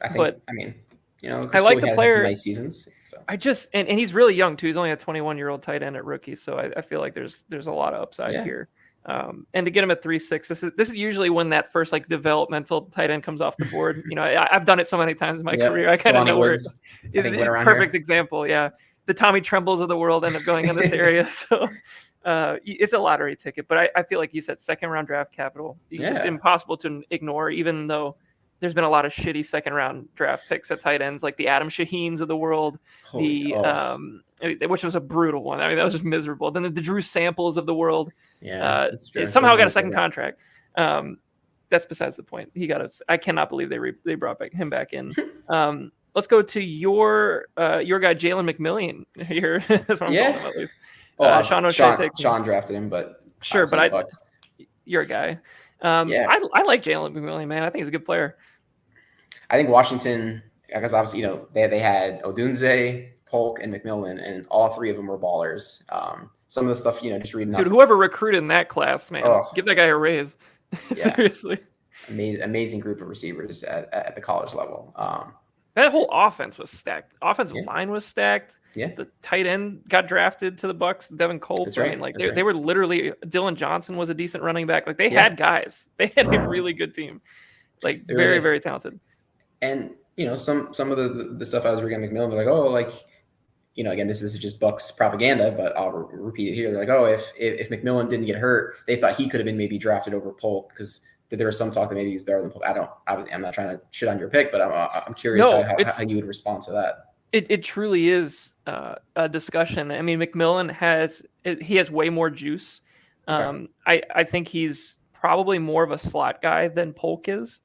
I like the had player. some nice seasons. So. I just and he's really young too. He's only a 21-year-old tight end at rookie, so I feel like there's a lot of upside here. And to get him at 3.6, this is usually when that first like developmental tight end comes off the board. I've done it so many times in my career. I kind of know where it's perfect example. Yeah, the Tommy Trembles of the world end up going in this area, so it's a lottery ticket. But I feel like you said second round draft capital. It's impossible to ignore, even though there's been a lot of shitty second round draft picks at tight ends, like the Adam Shaheens of the world, which was a brutal one. I mean, that was just miserable. Then the Drew Samples of the world. Yeah, somehow got a second contract. That's besides the point. I cannot believe they brought him back in. Let's go to your guy Jalen McMillan here. That's what I'm calling him at least. Sean O'Shea Sean drafted him, but sure, but you're a guy. I like Jalen McMillan, man. I think he's a good player. I think Washington, because obviously they had Odunze, Polk, and McMillan, and all three of them were ballers. Some of the stuff, just reading. Dude, whoever recruited in that class, man, give that guy a raise. Seriously, amazing group of receivers at the college level. That whole offense was stacked. Offensive line was stacked. Yeah. The tight end got drafted to the Bucks, Devin Colts. That's right. I mean, they were literally Dylan Johnson was a decent running back. Like they had guys. They had a really good team. Like very, very talented. And some of the stuff I was reading on McMillan, they're like, again, this is just Bucks propaganda, but I'll repeat it here. They're like, if McMillan didn't get hurt, they thought he could have been maybe drafted over Polk because there was some talk that maybe he's better than Polk. I'm not trying to shit on your pick, but I'm curious how you would respond to that. It truly is a discussion. I mean, McMillan has way more juice. I think he's probably more of a slot guy than Polk is,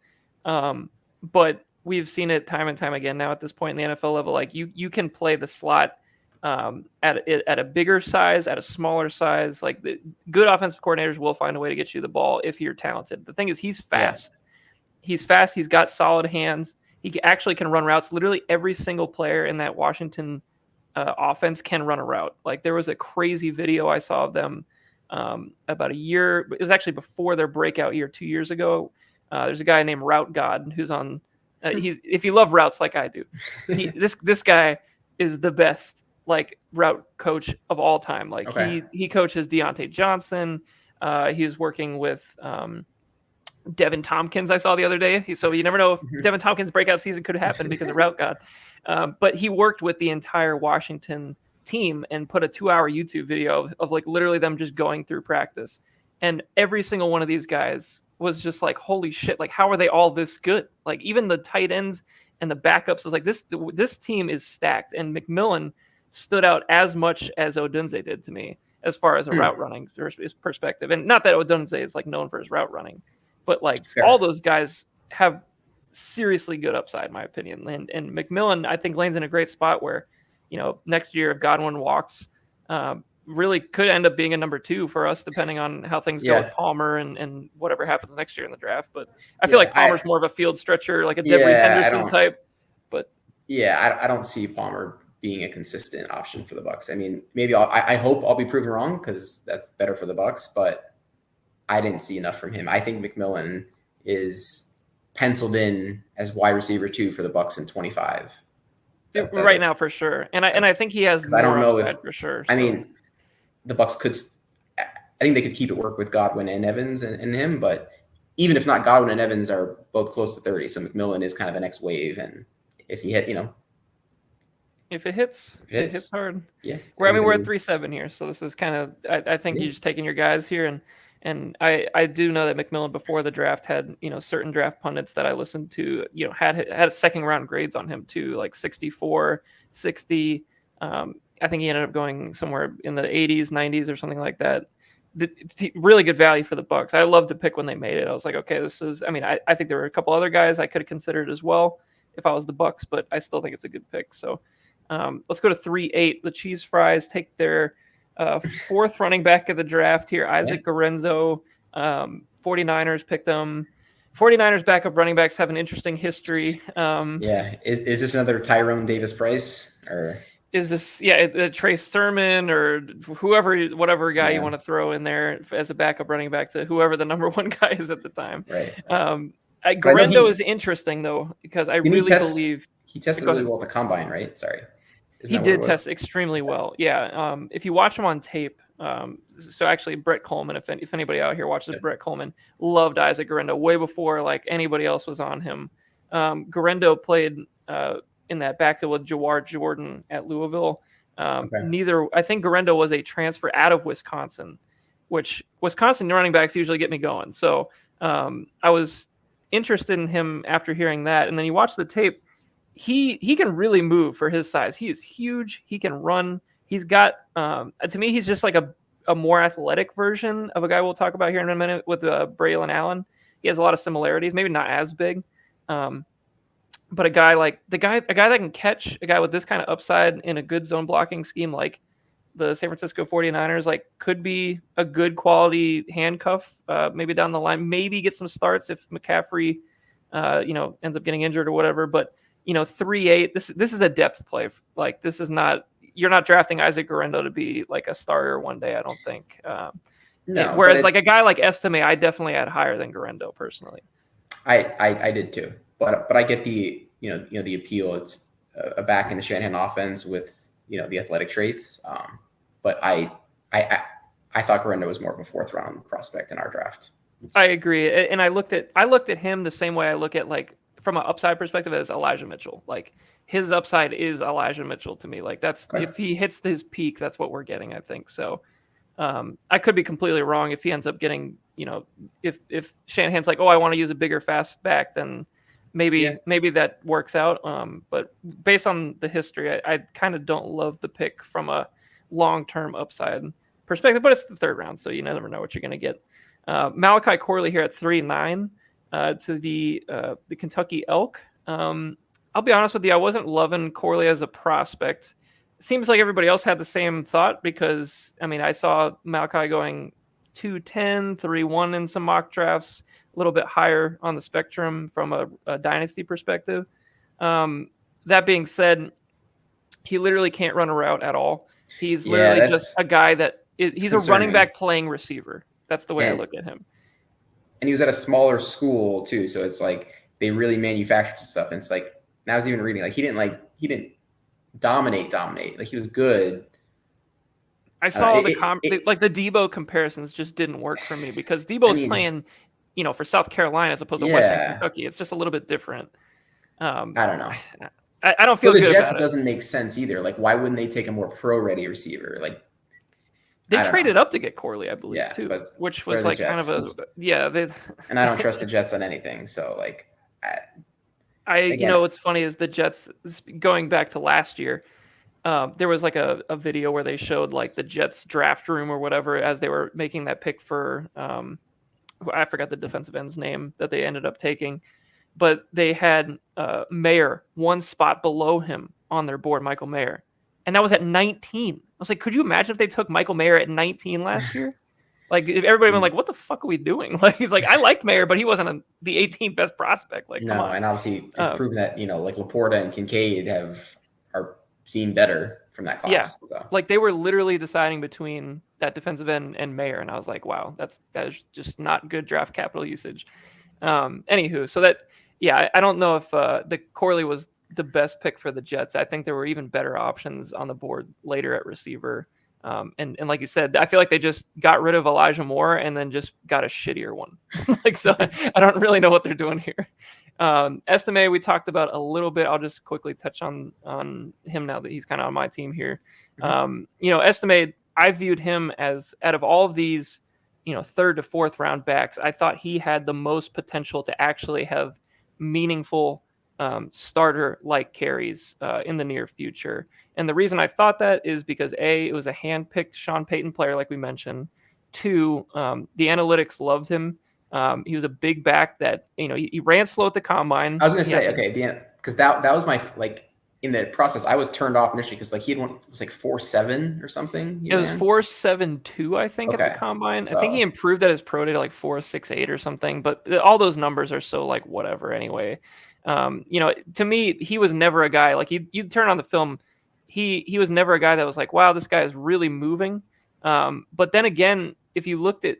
but we've seen it time and time again now at this point in the NFL level. Like you can play the slot at a bigger size, at a smaller size. Like the good offensive coordinators will find a way to get you the ball if you're talented. The thing is, he's fast. He's fast. He's got solid hands. He actually can run routes. Literally every single player in that Washington offense can run a route. Like there was a crazy video I saw of them about a year. It was actually before their breakout year 2 years ago. There's a guy named Route God who's on. If you love routes like I do, this guy is the best route coach of all time. Like he coaches Deontay Johnson. He was working with Devin Tompkins. I saw the other day. So you never know if Devin Tompkins' breakout season could happen because of Route God. But he worked with the entire Washington team and put a 2-hour YouTube video of literally them just going through practice. And every single one of these guys was just like, holy shit, like how are they all this good? Like even the tight ends and the backups was like this team is stacked. And McMillan stood out as much as Odunze did to me as far as a route running perspective. And not that Odunze is known for his route running, but all those guys have seriously good upside, in my opinion. And McMillan, I think, lands in a great spot where, next year if Godwin walks, really could end up being a number 2 for us, depending on how things go with Palmer and whatever happens next year in the draft. But I feel like Palmer's more of a field stretcher, like a Devery Henderson type. But I don't see Palmer being a consistent option for the Bucks. I mean, maybe I hope I'll be proven wrong because that's better for the Bucks, but I didn't see enough from him. I think McMillan is penciled in as wide receiver 2 for the Bucks in 25. Right now, for sure. And I think he has. I don't know if for sure. I mean, the Bucks could. I think they could keep it work with Godwin and Evans and him, but even if not, Godwin and Evans are both close to 30. So McMillan is kind of the next wave, and if he hit, if it hits hard. Yeah. We're at 3.7 here, so this is kind of. I think you're just taking your guys here, and I do know that McMillan before the draft had certain draft pundits that I listened to had second round grades on him too, like 64, 60. I think he ended up going somewhere in the 80s, 90s, or something like that. really good value for the Bucks. I loved the pick when they made it. I was like, okay, this is. I mean, I think there were a couple other guys I could have considered as well if I was the Bucks, but I still think it's a good pick. So let's go to 3-8. The Cheese Fries take their fourth running back of the draft here, Isaac Guerrero. 49ers picked him. 49ers backup running backs have an interesting history. Is this another Tyrone Davis Price or? Is this Trey Sermon or whatever guy you want to throw in there as a backup running back to whoever the number one guy is at the time? Right. Guerrero is interesting though because I really believe he tested really well at the combine, right? Sorry, he did test extremely well. Yeah, if you watch him on tape, so actually Brett Coleman, if anybody out here watches Brett Coleman, loved Isaac Guerrero way before like anybody else was on him. Guerrero played in that backfield with Jawar Jordan at Louisville. I think Guerrero was a transfer out of Wisconsin, which Wisconsin running backs usually get me going. So I was interested in him after hearing that. And then you watch the tape, he can really move for his size. He is huge. He can run. He's got, to me, he's just like a more athletic version of a guy we'll talk about here in a minute with Braylon Allen. He has a lot of similarities, maybe not as big. But a guy that can catch, a guy with this kind of upside in a good zone blocking scheme like the San Francisco 49ers, like could be a good quality handcuff maybe down the line, maybe get some starts if McCaffery ends up getting injured or whatever. But 3-8, this is a depth play. Like this is not, you're not drafting Isaac Guerrero to be like a starter one day, I don't think. No, whereas like a guy like Estime, I definitely had higher than Guerrero personally. I did too. But I get the the appeal. It's a back in the Shanahan offense with the athletic traits. But I thought Guerrero was more of a fourth round prospect in our draft. I agree, and I looked at him the same way I look at like from an upside perspective as Elijah Mitchell. Like his upside is Elijah Mitchell to me. Like that's if he hits his peak, that's what we're getting. I think so. I could be completely wrong if he ends up getting if Shanahan's like, oh, I want to use a bigger fast back, then maybe that works out. But based on the history, I kind of don't love the pick from a long-term upside perspective, but it's the third round, so you never know what you're going to get. Malachi Corley here at 3-9 to the Kentucky Elk. I'll be honest with you, I wasn't loving Corley as a prospect. It seems like everybody else had the same thought because, I mean, I saw Malachi going 2-10, 3-1 in some mock drafts, a little bit higher on the spectrum from a dynasty perspective. That being said, he literally can't run a route at all. He's literally just a guy he's a running back playing receiver. That's the way I look at him. And he was at a smaller school too, so it's like they really manufactured stuff. And it's like now I was even reading like he didn't dominate. Like he was good. I saw the Debo comparisons just didn't work for me because Debo's playing, for South Carolina as opposed to Western Kentucky. It's just a little bit different. I don't know. I don't feel for the good Jets. about it doesn't make sense either. Like, why wouldn't they take a more pro-ready receiver? Like, they traded up to get Corley, I believe, too, which was like kind of and I don't trust the Jets on anything. So, like, what's funny is the Jets going back to last year. There was like a video where they showed like the Jets draft room or whatever as they were making that pick for I forgot the defensive end's name that they ended up taking, but they had Mayer one spot below him on their board, Michael Mayer, and that was at 19. I was like, could you imagine if they took Michael Mayer at 19 last year? Like everybody went like, what the fuck are we doing? Like he's like, I liked Mayer, but he wasn't the 18th best prospect. Like, no, and obviously it's proven that like Laporta and Kincaid are seen better from that class. Yeah, so. Like they were literally deciding between that defensive end and Mayer, and I was like, wow, that is just not good draft capital usage. Anywho, so that I don't know if the Corley was the best pick for the Jets. I think there were even better options on the board later at receiver. And like you said, I feel like they just got rid of Elijah Moore and then just got a shittier one. So I don't really know what they're doing here. Estime, we talked about a little bit. I'll just quickly touch on him now that he's kind of on my team here. Estime, I viewed him as out of all of these, third to fourth round backs, I thought he had the most potential to actually have meaningful starter-like carries in the near future. And the reason I thought that is because it was a hand-picked Sean Payton player, like we mentioned. 2, the analytics loved him. He was a big back that, he ran slow at the combine. I was going to say, because that was my, like, in the process, I was turned off initially because, like, it was like 4.7 or something. It was 4.72, I think, at the combine. So, I think he improved at his pro day to like 4.68 or something, but all those numbers are so like whatever anyway. To me, he was never a guy like you'd turn on the film. He was never a guy that was like, wow, this guy is really moving. But then again, if you looked at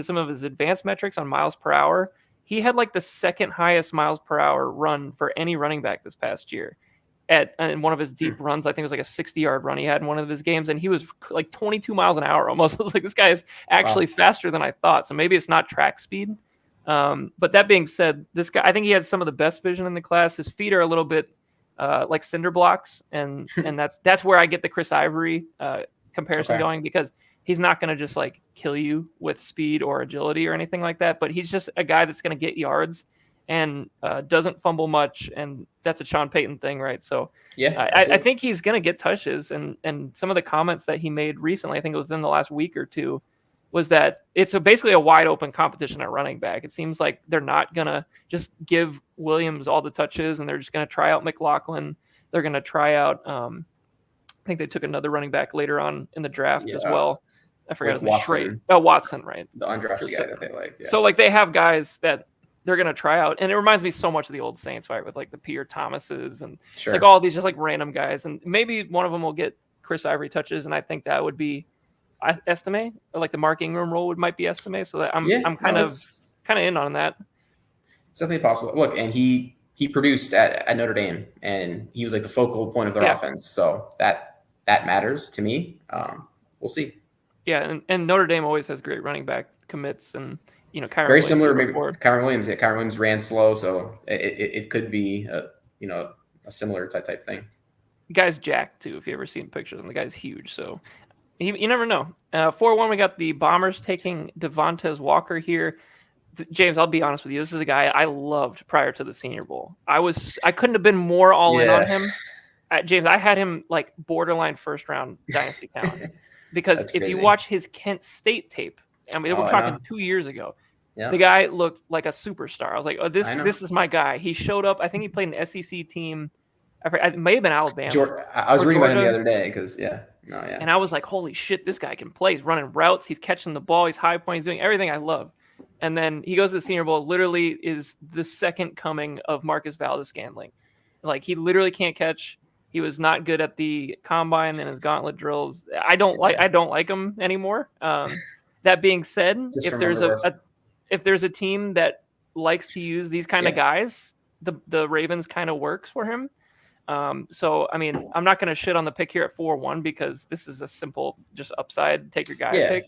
some of his advanced metrics on miles per hour, he had like the second highest miles per hour run for any running back this past year. In one of his deep runs, I think it was like a 60-yard run he had in one of his games, and he was like 22 miles an hour almost. I was like, this guy is actually faster than I thought. So maybe it's not track speed. But that being said, this guy, I think he has some of the best vision in the class. His feet are a little bit like cinder blocks, and that's where I get the Chris Ivory comparison going, because he's not going to just like kill you with speed or agility or anything like that, but he's just a guy that's going to get yards and doesn't fumble much, and that's a Sean Payton thing, right? So I think he's going to get touches, and some of the comments that he made recently, I think it was within the last week or two, was that it's basically a wide open competition at running back. It seems like they're not going to just give Williams all the touches, and they're just going to try out McLaughlin. They're going to try out, I think they took another running back later on in the draft as well. I forgot his name. Watson. Watson, right? The undrafted guy that they like. Yeah. So like they have guys that they're going to try out. And it reminds me so much of the old Saints, right? With like the Pierre Thomases and like all these just like random guys. And maybe one of them will get Chris Ivory touches. And I think that would be Estime, or like the Mark Ingram role might be Estime. So that I'm kind of in on that. It's definitely possible. Look, and he produced at Notre Dame, and he was like the focal point of their offense. So that matters to me. We'll see. Yeah. And Notre Dame always has great running back commits, and Kyron very similar, maybe Kyron Williams. Yeah, Kyron Williams ran slow, so it could be a similar type thing. The guy's jacked too. If you ever seen pictures, and the guy's huge, so you never know. 4-1, we got the Bombers taking Devontae Walker here. James, I'll be honest with you. This is a guy I loved prior to the Senior Bowl. I couldn't have been more all in on him. James, I had him like borderline first round dynasty talent because if you watch his Kent State tape, I mean, we're talking 2 years ago. Yeah. The guy looked like a superstar. I was like, oh, this is my guy. He showed up. I think he played an SEC team. It may have been Alabama. I was reading about him the other day because, And I was like, holy shit, this guy can play. He's running routes. He's catching the ball. He's high point. He's doing everything I love. And then he goes to the Senior Bowl, literally is the second coming of Marcus Valdes-Scantling. Like, he literally can't catch. He was not good at the combine and his gauntlet drills. I don't like him anymore. That being said, if there's a team that likes to use these kind of guys, the Ravens kind of works for him. So, I mean, I'm not going to shit on the pick here at 4-1 because this is a simple just upside, take your guy pick.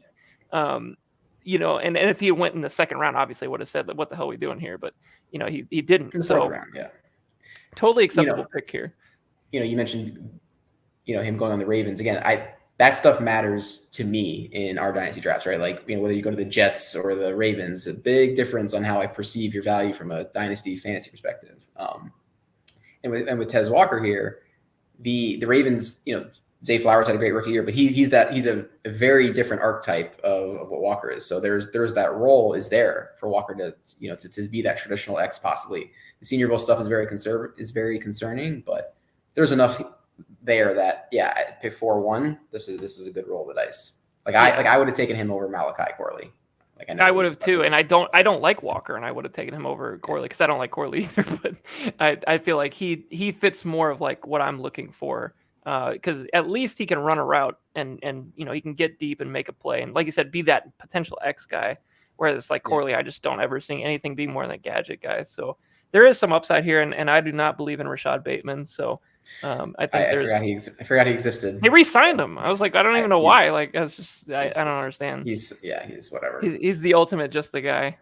And if he went in the second round, obviously I would have said, like, what the hell are we doing here? But, he didn't. In the fourth round, totally acceptable pick here. You mentioned, him going on the Ravens again. That stuff matters to me in our dynasty drafts, right? Like, whether you go to the Jets or the Ravens, a big difference on how I perceive your value from a dynasty fantasy perspective. And with Tez Walker here, the Ravens, Zay Flowers had a great rookie year, but he's a very different archetype of what Walker is. So there's that role is there for Walker to be that traditional X possibly. The Senior Bowl stuff is very concerning, but there's enough there that at pick 4-1, this is a good roll of the dice. I would have taken him over Malachi Corley. I would have too, and I don't like Walker, and I would have taken him over Corley because I don't like Corley either. But I feel like he fits more of like what I'm looking for because at least he can run a route and he can get deep and make a play, and like you said, be that potential X guy. Whereas like Corley, I just don't ever see anything being more than a gadget guy. So there is some upside here, and I do not believe in Rashad Bateman. So I forgot he existed. They re-signed him. I was like, I don't even know why. Like, I don't understand. He's whatever. He's the ultimate, just the guy.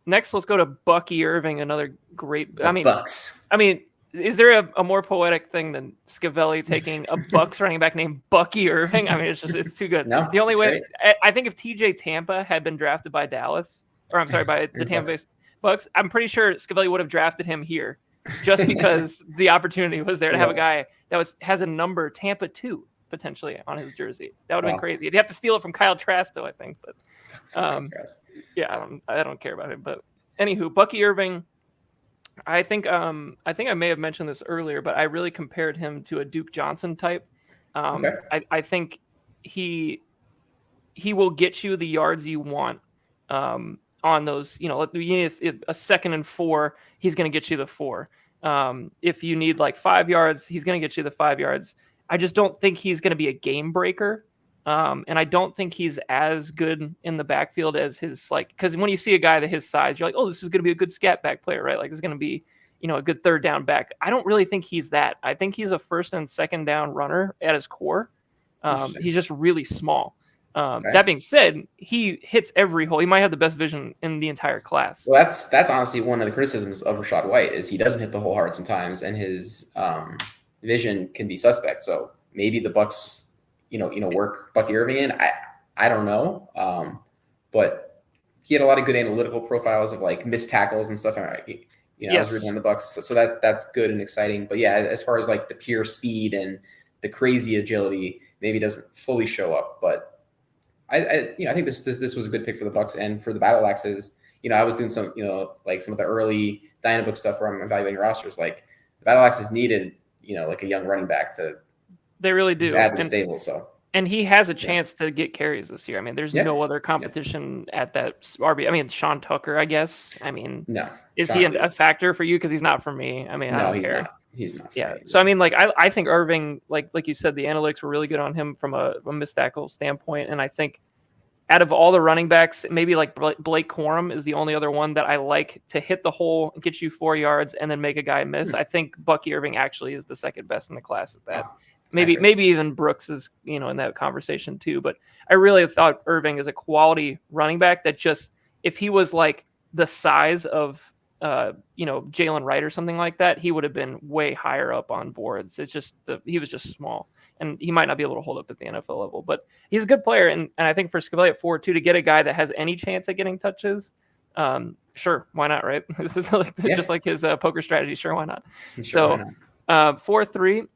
Next, let's go to Bucky Irving, another great. Bucks. I mean, is there a more poetic thing than Scavelli taking a Bucks running back named Bucky Irving? I mean, it's too good. No, the only way I think if TJ Tampa had been drafted by Dallas, or I'm sorry, by the Tampa Bay Bucks, I'm pretty sure Scavelli would have drafted him here. Just because the opportunity was there to have a guy that has a number Tampa 2. potentially on his jersey. That would have Wow. been crazy. You'd have to steal it from Kyle Trask, though, I think. But yeah, I don't care about him. But anywho, Bucky Irving. I think I may have mentioned this earlier, but I really compared him to a Duke Johnson type. I think he will get you the yards you want on those. If a 2nd and 4, he's going to get you the 4. If you need like 5 yards, he's going to get you the 5 yards. I just don't think he's going to be a game breaker. And I don't think he's as good in the backfield as his, because when you see a guy that his size, you're like, oh, this is going to be a good scat back player, right? Like, it's going to be, a good 3rd down back. I don't really think he's that. I think he's a 1st and 2nd down runner at his core. He's just really small. That being said, he hits every hole. He might have the best vision in the entire class. Well, that's honestly one of the criticisms of Rachaad White is he doesn't hit the hole hard sometimes, and his vision can be suspect. So maybe the Bucs, work Bucky Irving in. I don't know, but he had a lot of good analytical profiles of like missed tackles and stuff. I was reading on the Bucs, so that's good and exciting. But yeah, as far as like the pure speed and the crazy agility, maybe doesn't fully show up, but. I think this was a good pick for the Bucs and for the Battle Axes. I was doing some, like some of the early Dynabook stuff where I'm evaluating rosters. Like the Battle Axes needed, like a young running back to. They really do. Add to the stable. So. And he has a chance to get carries this year. I mean, there's no other competition at that RB. I mean, Sean Tucker, I guess. I mean, no. Is he a factor for you? Because he's not for me. I mean, I don't care. He's not. Yeah. So I mean, like I think Irving, like you said, the analytics were really good on him from a missed tackle standpoint, and I think out of all the running backs, maybe like Blake Corum is the only other one that I like to hit the hole, get you 4 yards, and then make a guy miss. I think Bucky Irving actually is the 2nd best in the class at that. Maybe even Brooks is in that conversation too. But I really thought Irving is a quality running back that just if he was like the size of Jalen Wright or something like that, he would have been way higher up on boards. It's just he was just small, and he might not be able to hold up at the NFL level, but he's a good player. And I think for Scavelli at 4-2 to get a guy that has any chance at getting touches, sure, why not, right? This is just like his poker strategy. Sure, why not? Sure, so 4-3,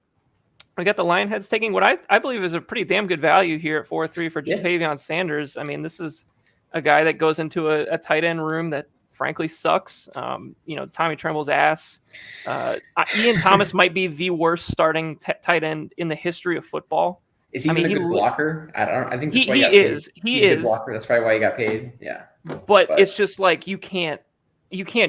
we got the Lionheads taking what I believe is a pretty damn good value here at 4-3 for Jatavion Sanders. I mean, this is a guy that goes into a tight end room that frankly sucks. Tommy Tremble's ass. Ian Thomas might be the worst starting tight end in the history of football. Is he even a good blocker? I think that's why he is. He's a good blocker. That's probably why he got paid. Yeah. But it's just like you can't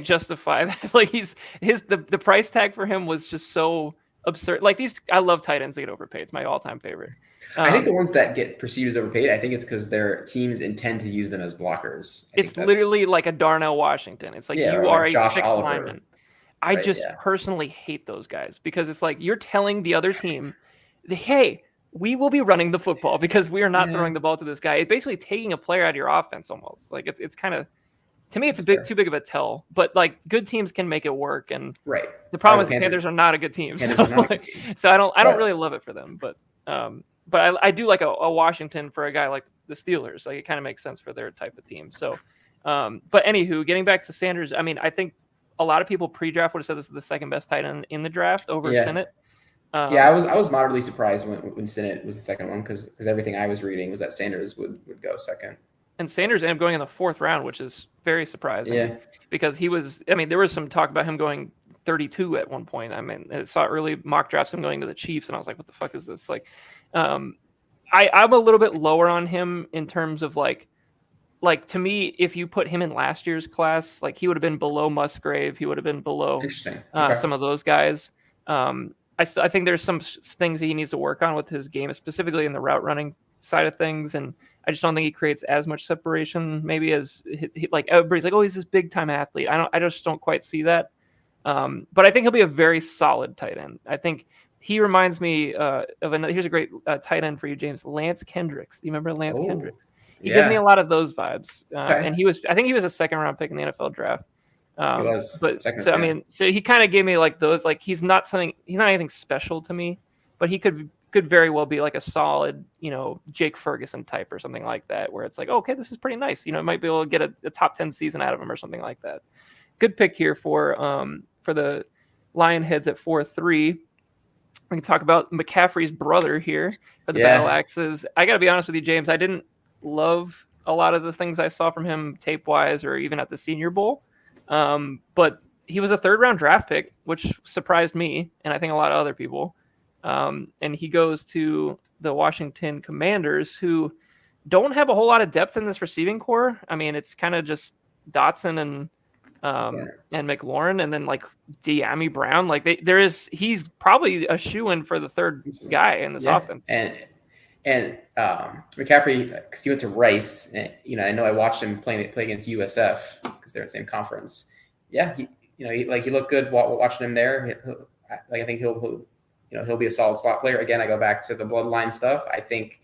justify that. Like the price tag for him was just so absurd. Like I love tight ends that get overpaid. It's my all-time favorite. I think the ones that get perceived as overpaid, I think it's because their teams intend to use them as blockers. It's literally like a Darnell Washington. It's like you are a Josh 6th lineman. I just personally hate those guys because it's like you're telling the other team, hey, we will be running the football because we are not throwing the ball to this guy. It's basically taking a player out of your offense almost. Like it's kind of, to me, it's too big of a tell. But like good teams can make it work. And the problem is the Panthers are not a good team. So I don't really love it for them. But I do like a Washington for a guy like the Steelers. Like it kind of makes sense for their type of team. So, but anywho, getting back to Sanders, I mean, I think a lot of people pre-draft would have said this is the 2nd best tight end in the draft over Sinnott. I was moderately surprised when Sinnott was the 2nd one because everything I was reading was that Sanders would go 2nd. And Sanders ended up going in the 4th round, which is very surprising. Yeah. Because there was some talk about him going 32 at one point. I mean, I saw early mock drafts him going to the Chiefs, and I was like, what the fuck is this? Like, I'm a little bit lower on him in terms of like to me, if you put him in last year's class, like he would have been below Musgrave. He would have been below some of those guys. I think there's some things that he needs to work on with his game, specifically in the route running side of things. And I just don't think he creates as much separation maybe as like everybody's like, oh, he's this big time athlete. I just don't quite see that. But I think he'll be a very solid tight end. I think he reminds me of another. Here's a great tight end for you, James. Lance Kendricks. Do you remember Lance Kendricks? He gives me a lot of those vibes. And I think he was a 2nd round pick in the NFL draft. He was. I mean, so he kind of gave me like those. Like he's not anything special to me, but he could very well be like a solid, Jake Ferguson type or something like that, where it's like, okay, this is pretty nice. Might be able to get a top 10 season out of him or something like that. Good pick here for the Lionheads at 4-3. We can talk about McCaffery's brother here for the Yeah. Battle Axes. I got to be honest with you, James. I didn't love a lot of the things I saw from him tape-wise or even at the Senior Bowl. But he was a third-round draft pick, which surprised me and I think a lot of other people. And he goes to the Washington Commanders, who don't have a whole lot of depth in this receiving core. I mean, it's kind of just Dotson and McLaurin, and then like De'Ami Brown. Like he's probably a shoe-in for the third guy in this offense. And McCaffery, because he went to Rice, and, I know I watched him play against USF because they're in the same conference. Yeah, he looked good watching him there. I think he'll be a solid slot player. Again, I go back to the bloodline stuff. I think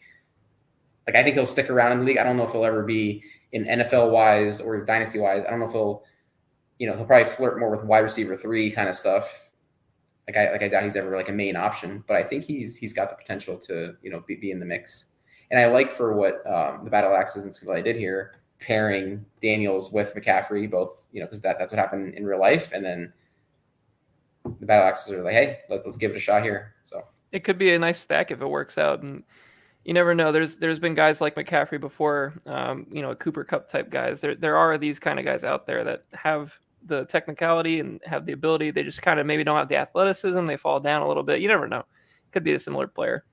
he'll stick around in the league. I don't know if he'll ever be in NFL wise or dynasty wise. I don't know if he'll probably flirt more with wide receiver 3 kind of stuff. I doubt he's ever like a main option, but I think he's got the potential to be in the mix. And I like for what the Battle Axes and Scalise did here, pairing Daniels with McCaffery, both because that's what happened in real life, and then the Battle Axes are like, hey, let's give it a shot here. So it could be a nice stack if it works out, and you never know. There's been guys like McCaffery before, Cooper Kupp type guys. There are these kind of guys out there that have the technicality and have the ability. They just kind of maybe don't have the athleticism. They fall down a little bit. You never know. Could be a similar player.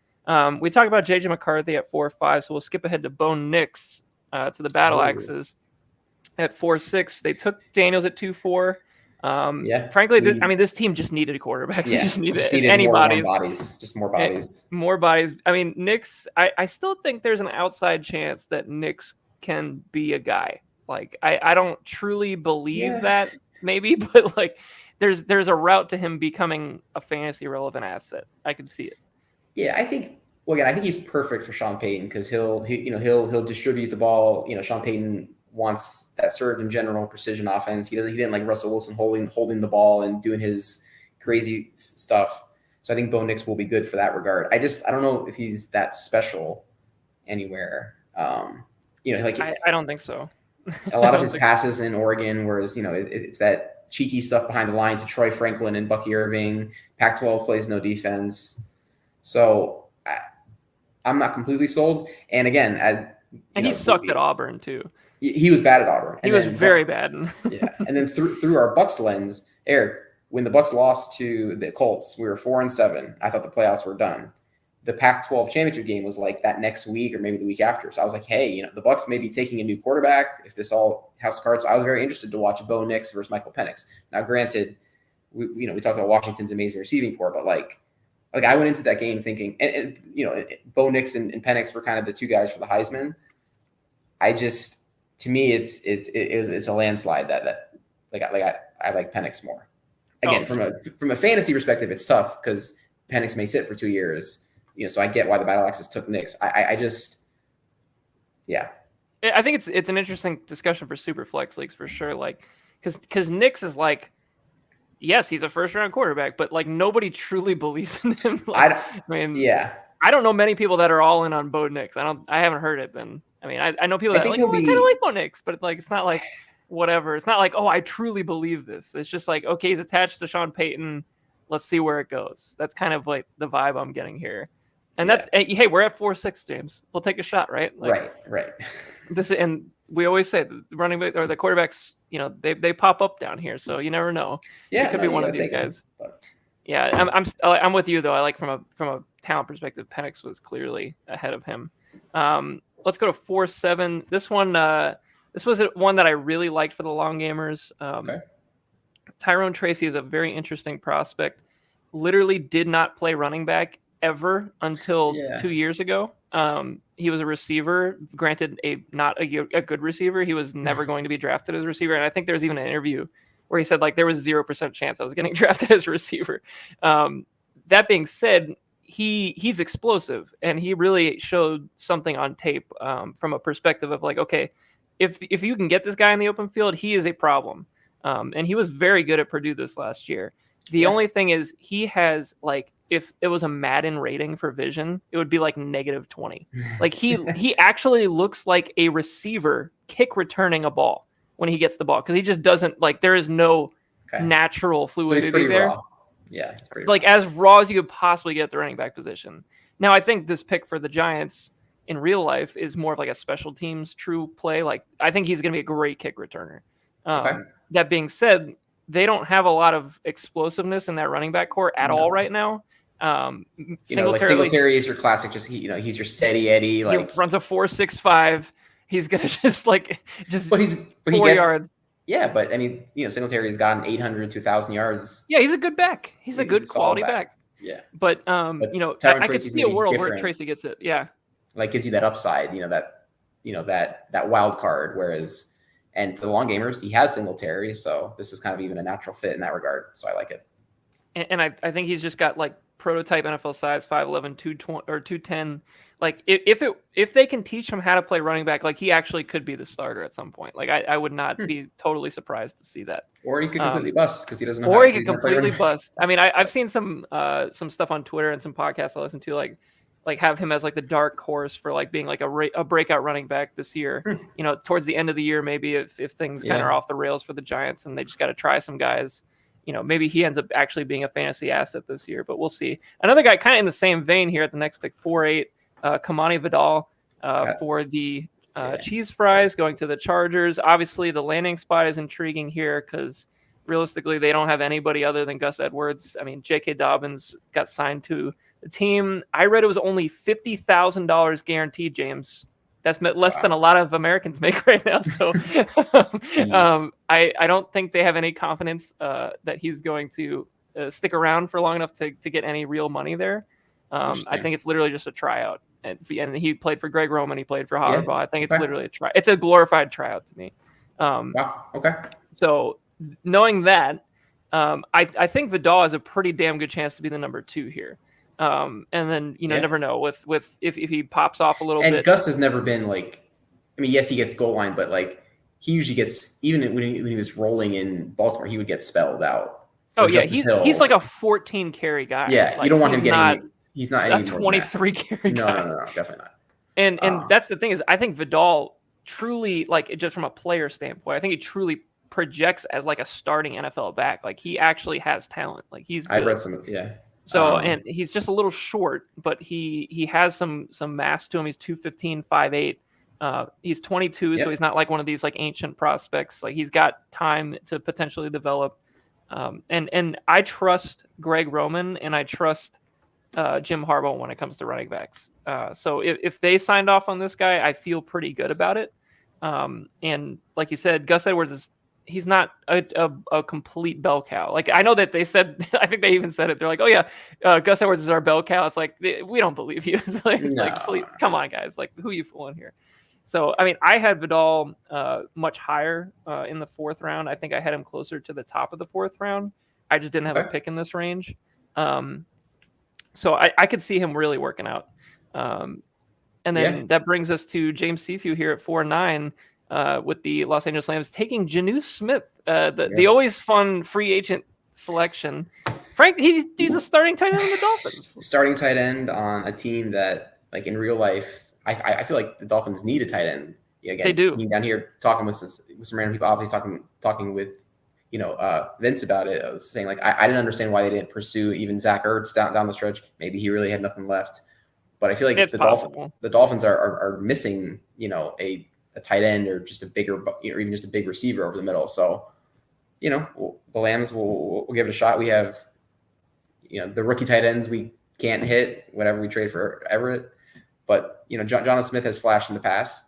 We talked about JJ McCarthy at 4-5, so we'll skip ahead to Bo Nix to the Battle Axes at 4-6. They took Daniels at 2-4. Frankly, this team just needed quarterbacks. Yeah, They just needed more bodies. Just more bodies. More bodies. I mean, Nix, I still think there's an outside chance that Nix can be a guy. Like, I don't truly believe that, maybe, but like there's a route to him becoming a fantasy relevant asset. I can see it. Yeah, I think he's perfect for Sean Payton because he'll distribute the ball. Sean Payton wants that Surgeon General precision offense. He didn't like Russell Wilson holding the ball and doing his crazy stuff. So I think Bo Nix will be good for that regard. I don't know if he's that special anywhere. I don't think so. A lot of his passes in Oregon, whereas it's that cheeky stuff behind the line to Troy Franklin and Bucky Irving. Pac-12 plays no defense, so I'm not completely sold. And again, he sucked at Auburn too. He was bad at Auburn. He was very bad. And then through our Bucs lens, Eric, when the Bucs lost to the Colts, we were 4-7. I thought the playoffs were done. The Pac-12 championship game was like that next week or maybe the week after. So I was like, hey, the Bucs may be taking a new quarterback if this all house cards. So I was very interested to watch Bo Nix versus Michael Penix. Now, granted, we talked about Washington's amazing receiving core, but like I went into that game thinking, and Bo Nix and Penix were kind of the two guys for the Heisman. To me, it's a landslide that I like Penix more. Again, from a fantasy perspective, it's tough because Penix may sit for 2 years. So I get why the Battle Axes took Nix. I think it's an interesting discussion for super flex leagues for sure. Like, because Nix is like, yes, he's a first round quarterback, but like nobody truly believes in him. I don't know many people that are all in on Bo Nix. I haven't heard it. Then I know people that I kind of like Bo Nix, but like it's not like whatever. It's not like, oh, I truly believe this. It's just like, okay, he's attached to Sean Payton. Let's see where it goes. That's kind of like the vibe I'm getting here. And hey, we're at 4-6, James. We'll take a shot, right? Like, right. And we always say the running back or the quarterbacks, they pop up down here, so you never know. Yeah, it could be one of these guys. Yeah, I'm with you though. I like from a talent perspective, Penix was clearly ahead of him. Let's go to 4-7. This one, this was one that I really liked for the long gamers. Tyrone Tracy is a very interesting prospect. Literally did not play running back ever until 2 years ago. He was a receiver, granted not a good receiver. He was never going to be drafted as a receiver. And I think there was even an interview where he said like there was 0% chance I was getting drafted as a receiver. That being said, he's explosive and he really showed something on tape from a perspective of like, okay, if you can get this guy in the open field, he is a problem. And he was very good at Purdue this last year. The only thing is he has like, if it was a Madden rating for vision, it would be like -20. Like he actually looks like a receiver kick returning a ball when he gets the ball because he just doesn't like there is no natural fluidity there. Raw. Yeah, it's pretty like raw. as raw as you could possibly get at the running back position. Now, I think this pick for the Giants in real life is more of like a special teams true play. Like I think he's going to be a great kick returner. Okay. That being said, they don't have a lot of explosiveness in that running back core at all right now. Singletary is your classic. Just he's your steady Eddie. Like he runs a 4.65. He's gonna just but he 4 yards. Yeah, but I mean, Singletary has gotten 800 to 1,000 yards. Yeah, he's a good back. He's a good quality back. Yeah. But I could see a world where Tracy gets it. Yeah. Like gives you that upside, that wild card. Whereas, and for the long gamers, he has Singletary, so this is kind of even a natural fit in that regard. So I like it. And I think he's just got like prototype NFL size, 5'11", 220 or 210. Like if they can teach him how to play running back, like he actually could be the starter at some point. Like I would not be totally surprised to see that. Or he could completely bust because he doesn't know. Or he could completely bust. I mean, I've seen some stuff on Twitter and some podcasts I listen to, like have him as like the dark horse for like being like a breakout running back this year. Towards the end of the year, maybe if things kind of are off the rails for the Giants and they just got to try some guys. Maybe he ends up actually being a fantasy asset this year, but we'll see. Another guy kind of in the same vein here at the next pick, 4.8, Kamani Vidal for the Cheese Fries going to the Chargers. Obviously, the landing spot is intriguing here because realistically, they don't have anybody other than Gus Edwards. I mean, J.K. Dobbins got signed to the team. I read it was only $50,000 guaranteed, James. That's less than a lot of Americans make right now. So I don't think they have any confidence that he's going to stick around for long enough to get any real money there. I think it's literally just a tryout. And he played for Greg Roman. He played for Harbaugh. I think it's literally a try. It's a glorified tryout to me. Okay. So knowing that, I think Vidal has a pretty damn good chance to be the number 2 here. And then never know with if he pops off a little bit. And Gus has never been like, I mean, yes, he gets goal line, but like he usually gets, even when he was rolling in Baltimore, he would get spelled out. Oh yeah, he's like a 14 carry guy. Yeah, like, you don't want him getting. He's not a 23 carry guy. No, definitely not. And that's the thing is, I think Vidal truly, like just from a player standpoint, I think he truly projects as like a starting NFL back. Like he actually has talent. Like he's good. I read some, yeah. So and he's just a little short, but he has some mass to him. He's 215, 5'8". He's 22, so he's not like one of these like ancient prospects. Like he's got time to potentially develop. And I trust Greg Roman and I trust Jim Harbaugh when it comes to running backs. So if they signed off on this guy, I feel pretty good about it. And like you said, Gus Edwards he's not a complete bell cow. Like I know that they said, I think they even said it. They're like, oh yeah, Gus Edwards is our bell cow. It's like, we don't believe you. It's like, please, come on guys. Like who are you fooling here? So, I mean, I had Vidal much higher in the 4th round. I think I had him closer to the top of the 4th round. I just didn't have a pick in this range. So I could see him really working out. And then that brings us to James Seafew here at 4.9 with the Los Angeles Rams taking Jonnu Smith, the always fun free agent selection. Frank, he's a starting tight end on the Dolphins. Starting tight end on a team that, like in real life, I feel like the Dolphins need a tight end. Again, they do. Being down here talking with some random people, obviously talking with Vince about it. I was saying like I didn't understand why they didn't pursue even Zach Ertz down the stretch. Maybe he really had nothing left, but I feel like the Dolphins are missing a tight end or just a bigger or even just a big receiver over the middle. So the Lambs will give it a shot. We have the rookie tight ends we can't hit whenever we trade for Everett. But Jonnu Smith has flashed in the past.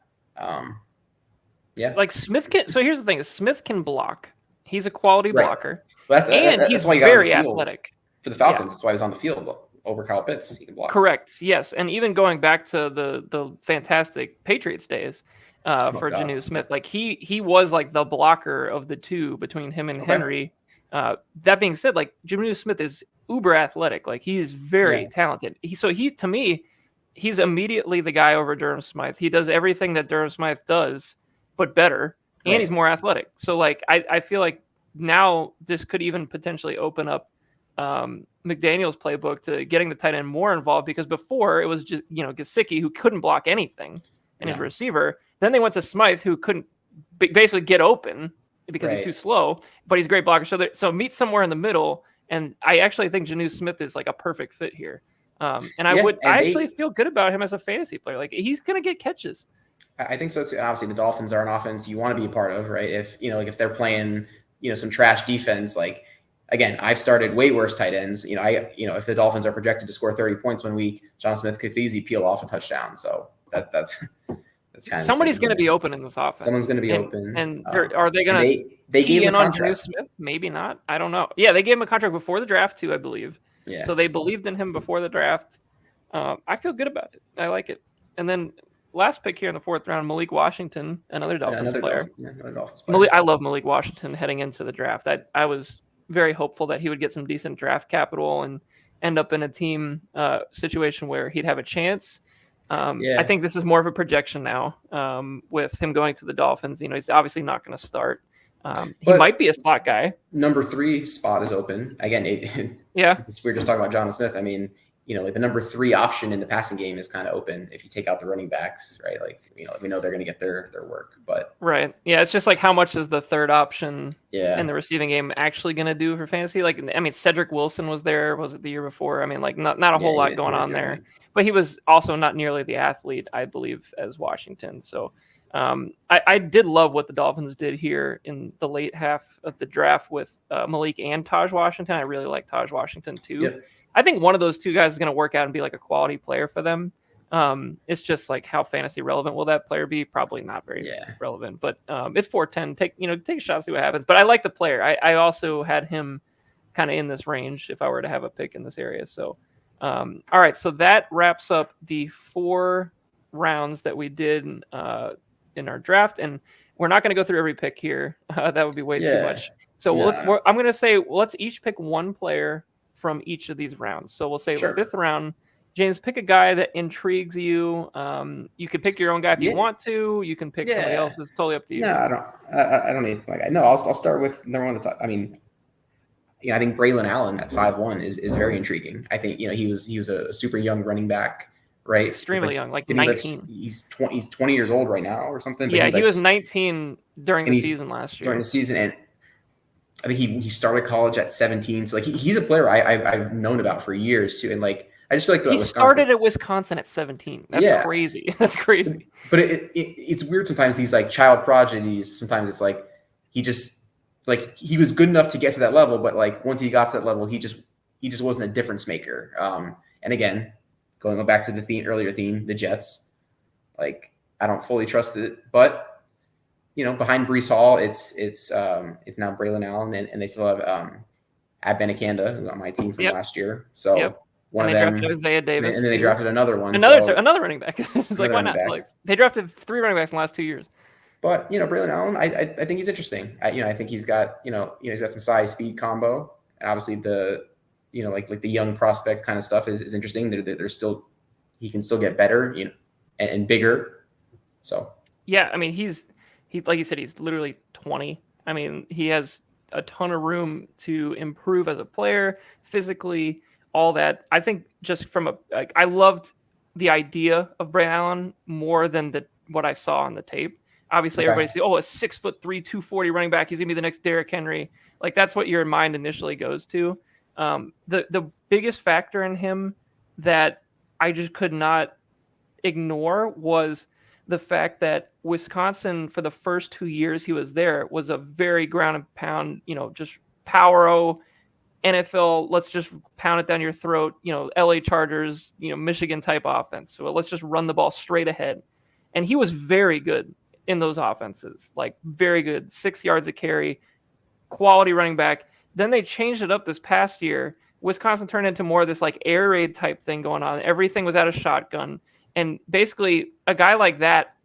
Like Smith can. So here's the thing: Smith can block. He's a quality blocker, and he's very athletic. For the Falcons, that's why he's on the field over Kyle Pitts. He can block. Correct. Yes, and even going back to the fantastic Patriots days for Jonnu Smith, like he was like the blocker of the two between him and Henry. That being said, like Jonnu Smith is uber athletic. Like he is very talented. To me. He's immediately the guy over Durham Smythe. He does everything that Durham Smythe does, but better, and he's more athletic. So, like, I feel like now this could even potentially open up McDaniel's playbook to getting the tight end more involved, because before it was just, Gesicki, who couldn't block anything, and his receiver. Then they went to Smythe, who couldn't basically get open because he's too slow, but he's a great blocker. So meet somewhere in the middle, And I actually think Janu Smith is like a perfect fit here. And I actually feel good about him as a fantasy player. Like he's going to get catches. I think so too. And obviously the Dolphins are an offense you want to be a part of, right? If, if they're playing, some trash defense, like, again, I've started way worse tight ends. If the Dolphins are projected to score 30 points 1 week, John Smith could easily peel off a touchdown. So that's kind of somebody's going to be open in this offense. Someone's going to be open. And are they going to they gave him a on contract. Smith? Maybe not. I don't know. Yeah, they gave him a contract before the draft too, I believe. Yeah. So they believed in him before the draft. I feel good about it. I like it. And then last pick here in the 4th round, Malik Washington, another Dolphins player. Another Dolphins player. I love Malik Washington heading into the draft. I was very hopeful that he would get some decent draft capital and end up in a team situation where he'd have a chance. I think this is more of a projection now with him going to the Dolphins. He's obviously not going to start. He might be a slot guy. Number 3 spot is open. Again, we're just talking about John Smith. I mean, like the number 3 option in the passing game is kind of open if you take out the running backs, right? Like, we know they're going to get their work, but right. Yeah. It's just like, how much is the 3rd option in the receiving game actually going to do for fantasy? Like, I mean, Cedric Wilson was there. Was it the year before? I mean, like not a whole lot going on there, but he was also not nearly the athlete, I believe, as Washington. So I did love what the Dolphins did here in the late half of the draft with Malik and Taj Washington. I really like Taj Washington too. Yep. I think one of those two guys is going to work out and be like a quality player for them. It's just like, how fantasy relevant will that player be? Probably not very relevant, but it's 4-10. Take a shot, see what happens. But I like the player. I also had him kind of in this range if I were to have a pick in this area. So, all right. So that wraps up the 4 rounds that we did in our draft. And we're not going to go through every pick here. That would be way too much. So I'm going to say, let's each pick one player from each of these rounds. So we'll say the 5th round, James, pick a guy that intrigues you. You can pick your own guy if you want to. You can pick somebody else. It's totally up to you. No, I don't need my guy. No, I'll start with number 1 that's, I mean, I think Braylon Allen at 5'1" is very intriguing. I think, he was a super young running back, right? Extremely young, like 19. He's 20 years old right now or something. Yeah, he was 19 during the season last year. During the season, and I think he started college at 17. So like he's a player I've known about for years too. And like I just feel like he started at Wisconsin at 17. That's crazy. That's crazy. But it's weird sometimes, these like child prodigies. Sometimes it's like he just like he was good enough to get to that level, but like once he got to that level, he just wasn't a difference maker. And again, going back to the earlier theme, the Jets. Like I don't fully trust it, but behind Breece Hall, it's now Braylon Allen, and they still have Abanikanda, who's on my team from last year. So one of them, Isaiah Davis, and then they drafted another one, another running back. It's like, why not? Like, they drafted 3 running backs in the last 2 years. But Braylon Allen, I think he's interesting. I think he's got he's got some size speed combo, and obviously the like the young prospect kind of stuff is interesting. They're still, he can still get better, and bigger. So yeah, I mean he like you said, he's literally 20. I mean, he has a ton of room to improve as a player, physically, all that. I think just from I loved the idea of Braylon Allen more than what I saw on the tape. Obviously, everybody sees, a 6'3", 240 running back. He's gonna be the next Derrick Henry. Like that's what your mind initially goes to. The biggest factor in him that I just could not ignore was the fact that Wisconsin, for the first 2 years he was there, was a very ground and pound, just power NFL. Let's just pound it down your throat. LA Chargers, Michigan type offense. So let's just run the ball straight ahead. And he was very good in those offenses, like very good, 6 yards a carry, quality running back. Then they changed it up this past year. Wisconsin turned into more of this like air raid type thing going on. Everything was out of shotgun. And basically a guy like that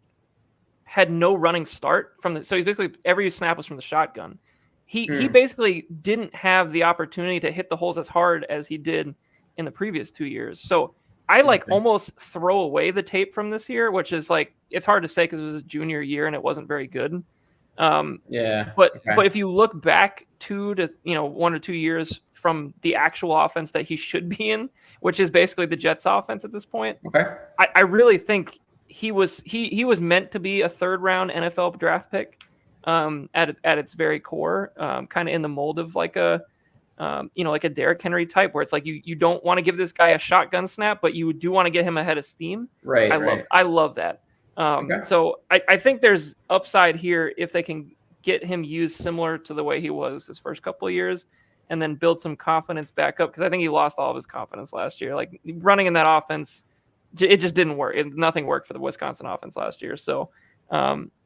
had no running start so he's basically every snap was from the shotgun. He basically didn't have the opportunity to hit the holes as hard as he did in the previous 2 years. So I almost throw away the tape from this year, which is like, it's hard to say because it was his junior year and it wasn't very good. But if you look back 1 or 2 years from the actual offense that he should be in, which is basically the Jets offense at this point, I really think he was meant to be a 3rd round NFL draft pick at its very core, kind of in the mold of like a like a Derrick Henry type, where it's like you don't want to give this guy a shotgun snap, but you do want to get him ahead of steam. Right. I love that. Okay. So I think there's upside here if they can get him used similar to the way he was his first couple of years, and then build some confidence back up, because I think he lost all of his confidence last year. Like running in that offense, it just didn't work. Nothing worked for the Wisconsin offense last year. So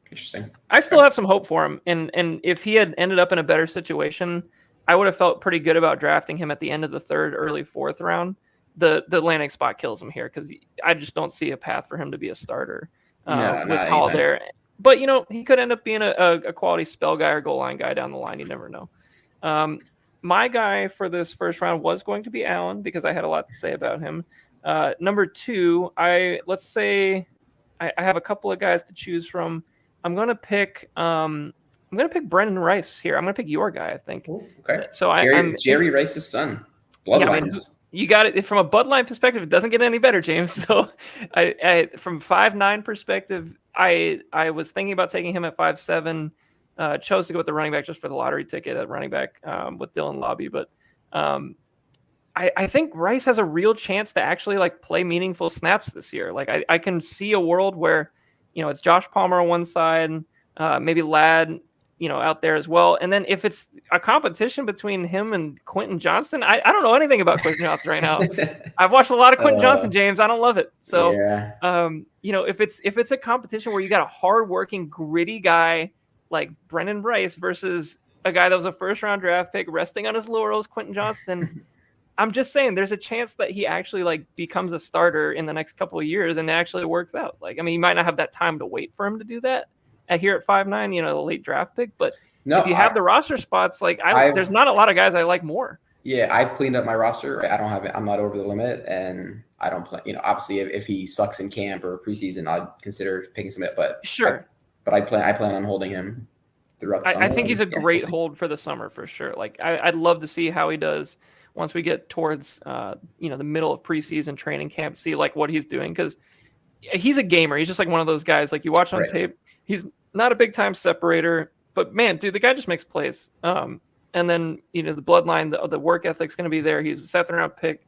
interesting. I still have some hope for him. And if he had ended up in a better situation, I would have felt pretty good about drafting him at the end of the third, early fourth round. The landing spot kills him here, because I just don't see a path for him to be a starter with Hall there. But, he could end up being a quality spell guy or goal line guy down the line. You never know. My guy for this first round was going to be Allen, because I had a lot to say about him. Number 2, I have a couple of guys to choose from. I'm going to pick Brendan Rice here. I'm going to pick your guy, I think. Ooh, okay. So I'm Jerry Rice's son. Bloodlines. You got it. From a bloodline perspective, it doesn't get any better, James. So I from 5'9" perspective, I was thinking about taking him at 5'7". Chose to go with the running back just for the lottery ticket at running back with Dylan Lobby. But I think Rice has a real chance to actually like play meaningful snaps this year. Like I can see a world where, it's Josh Palmer on one side, maybe Ladd, out there as well. And then if it's a competition between him and Quentin Johnston, I don't know anything about Quentin Johnston right now. I've watched a lot of Quentin Johnston, James. I don't love it. So, if it's a competition where you got a hardworking, gritty guy like Brendan Rice versus a guy that was a first round draft pick resting on his laurels, Quentin Johnston, I'm just saying there's a chance that he actually like becomes a starter in the next couple of years and it actually works out. Like, I mean, you might not have that time to wait for him to do that here at 5'9", the late draft pick, but if you have the roster spots, like there's not a lot of guys I like more. Yeah. I've cleaned up my roster. Right? I'm not over the limit, and I don't play, obviously if he sucks in camp or preseason, I'd consider picking some, but sure. But I plan on holding him throughout the summer. I think he's a great hold for the summer for sure. Like I'd love to see how he does once we get towards the middle of preseason training camp, see like what he's doing, because he's a gamer. He's just like one of those guys like you watch on tape. He's not a big time separator, but man, dude, the guy just makes plays. And then the bloodline, the work ethic's going to be there. He's a 7th round pick,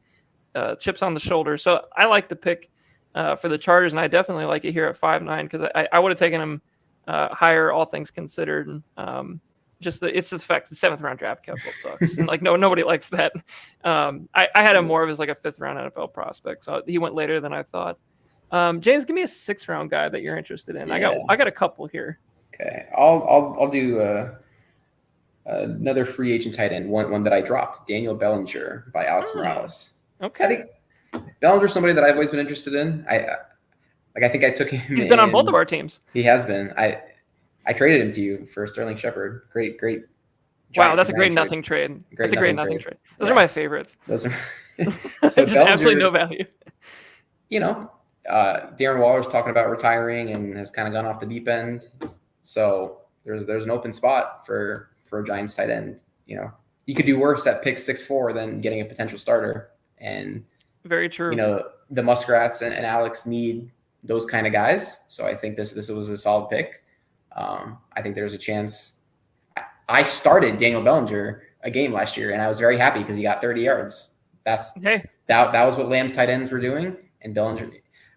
chips on the shoulder. So I like the pick for the Chargers, and I definitely like it here at 5'9", because I would have taken him higher, all things considered. It's just the fact the 7th round draft capital sucks. And like nobody likes that. I had him more of as like a 5th round NFL prospect, so he went later than I thought. James, give me a 6th round guy that you're interested in. Yeah. I got a couple here. Okay, I'll do another free agent tight end, one that I dropped, Daniel Bellinger by Alex Morales. Okay, I think Bellinger's somebody that I've always been interested in. I think I took him. He's been on both of our teams. He has been. I traded him to you for Sterling Shepard. Great. Wow, that's a great nothing trade. That's a great nothing trade. Those are my favorites. Those are just absolutely no value. Darren Waller's talking about retiring and has kind of gone off the deep end. So there's an open spot for a Giants tight end. You could do worse at pick 6'4" than getting a potential starter. And very true. The Muskrats and Alex need those kind of guys. So I think this was a solid pick. I think there's a chance. I started Daniel Bellinger a game last year, and I was very happy because he got 30 yards. That was what Lamb's tight ends were doing. And Bellinger,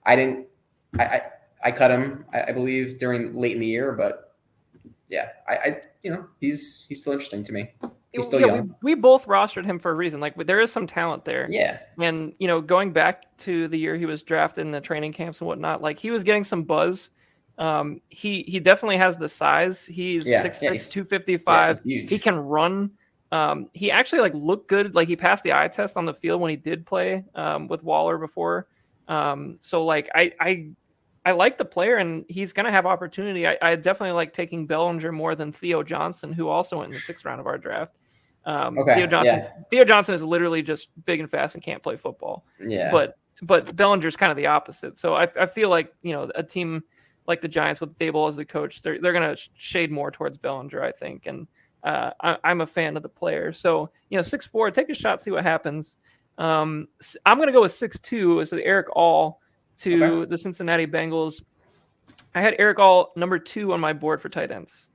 I cut him, I believe, late in the year, but yeah, he's still interesting to me. He's still young. We both rostered him for a reason. Like there is some talent there. Yeah. And going back to the year he was drafted in the training camps and whatnot, like he was getting some buzz. He definitely has the size. He's 6'6", 255. He can run. He actually like looked good. Like he passed the eye test on the field when he did play with Waller before. So like I like the player, and he's going to have opportunity. I definitely like taking Bellinger more than Theo Johnson, who also went in the 6th round of our draft. Theo Johnson is literally just big and fast and can't play football. Yeah. But Bellinger's kind of the opposite. So I feel like, a team like the Giants with Daboll as the coach, they're going to shade more towards Bellinger, I think. And I'm a fan of the player. So, 6'4", take a shot, see what happens. I'm going to go with 6'2", as Eric All to the Cincinnati Bengals. I had Eric All number 2 on my board for tight ends,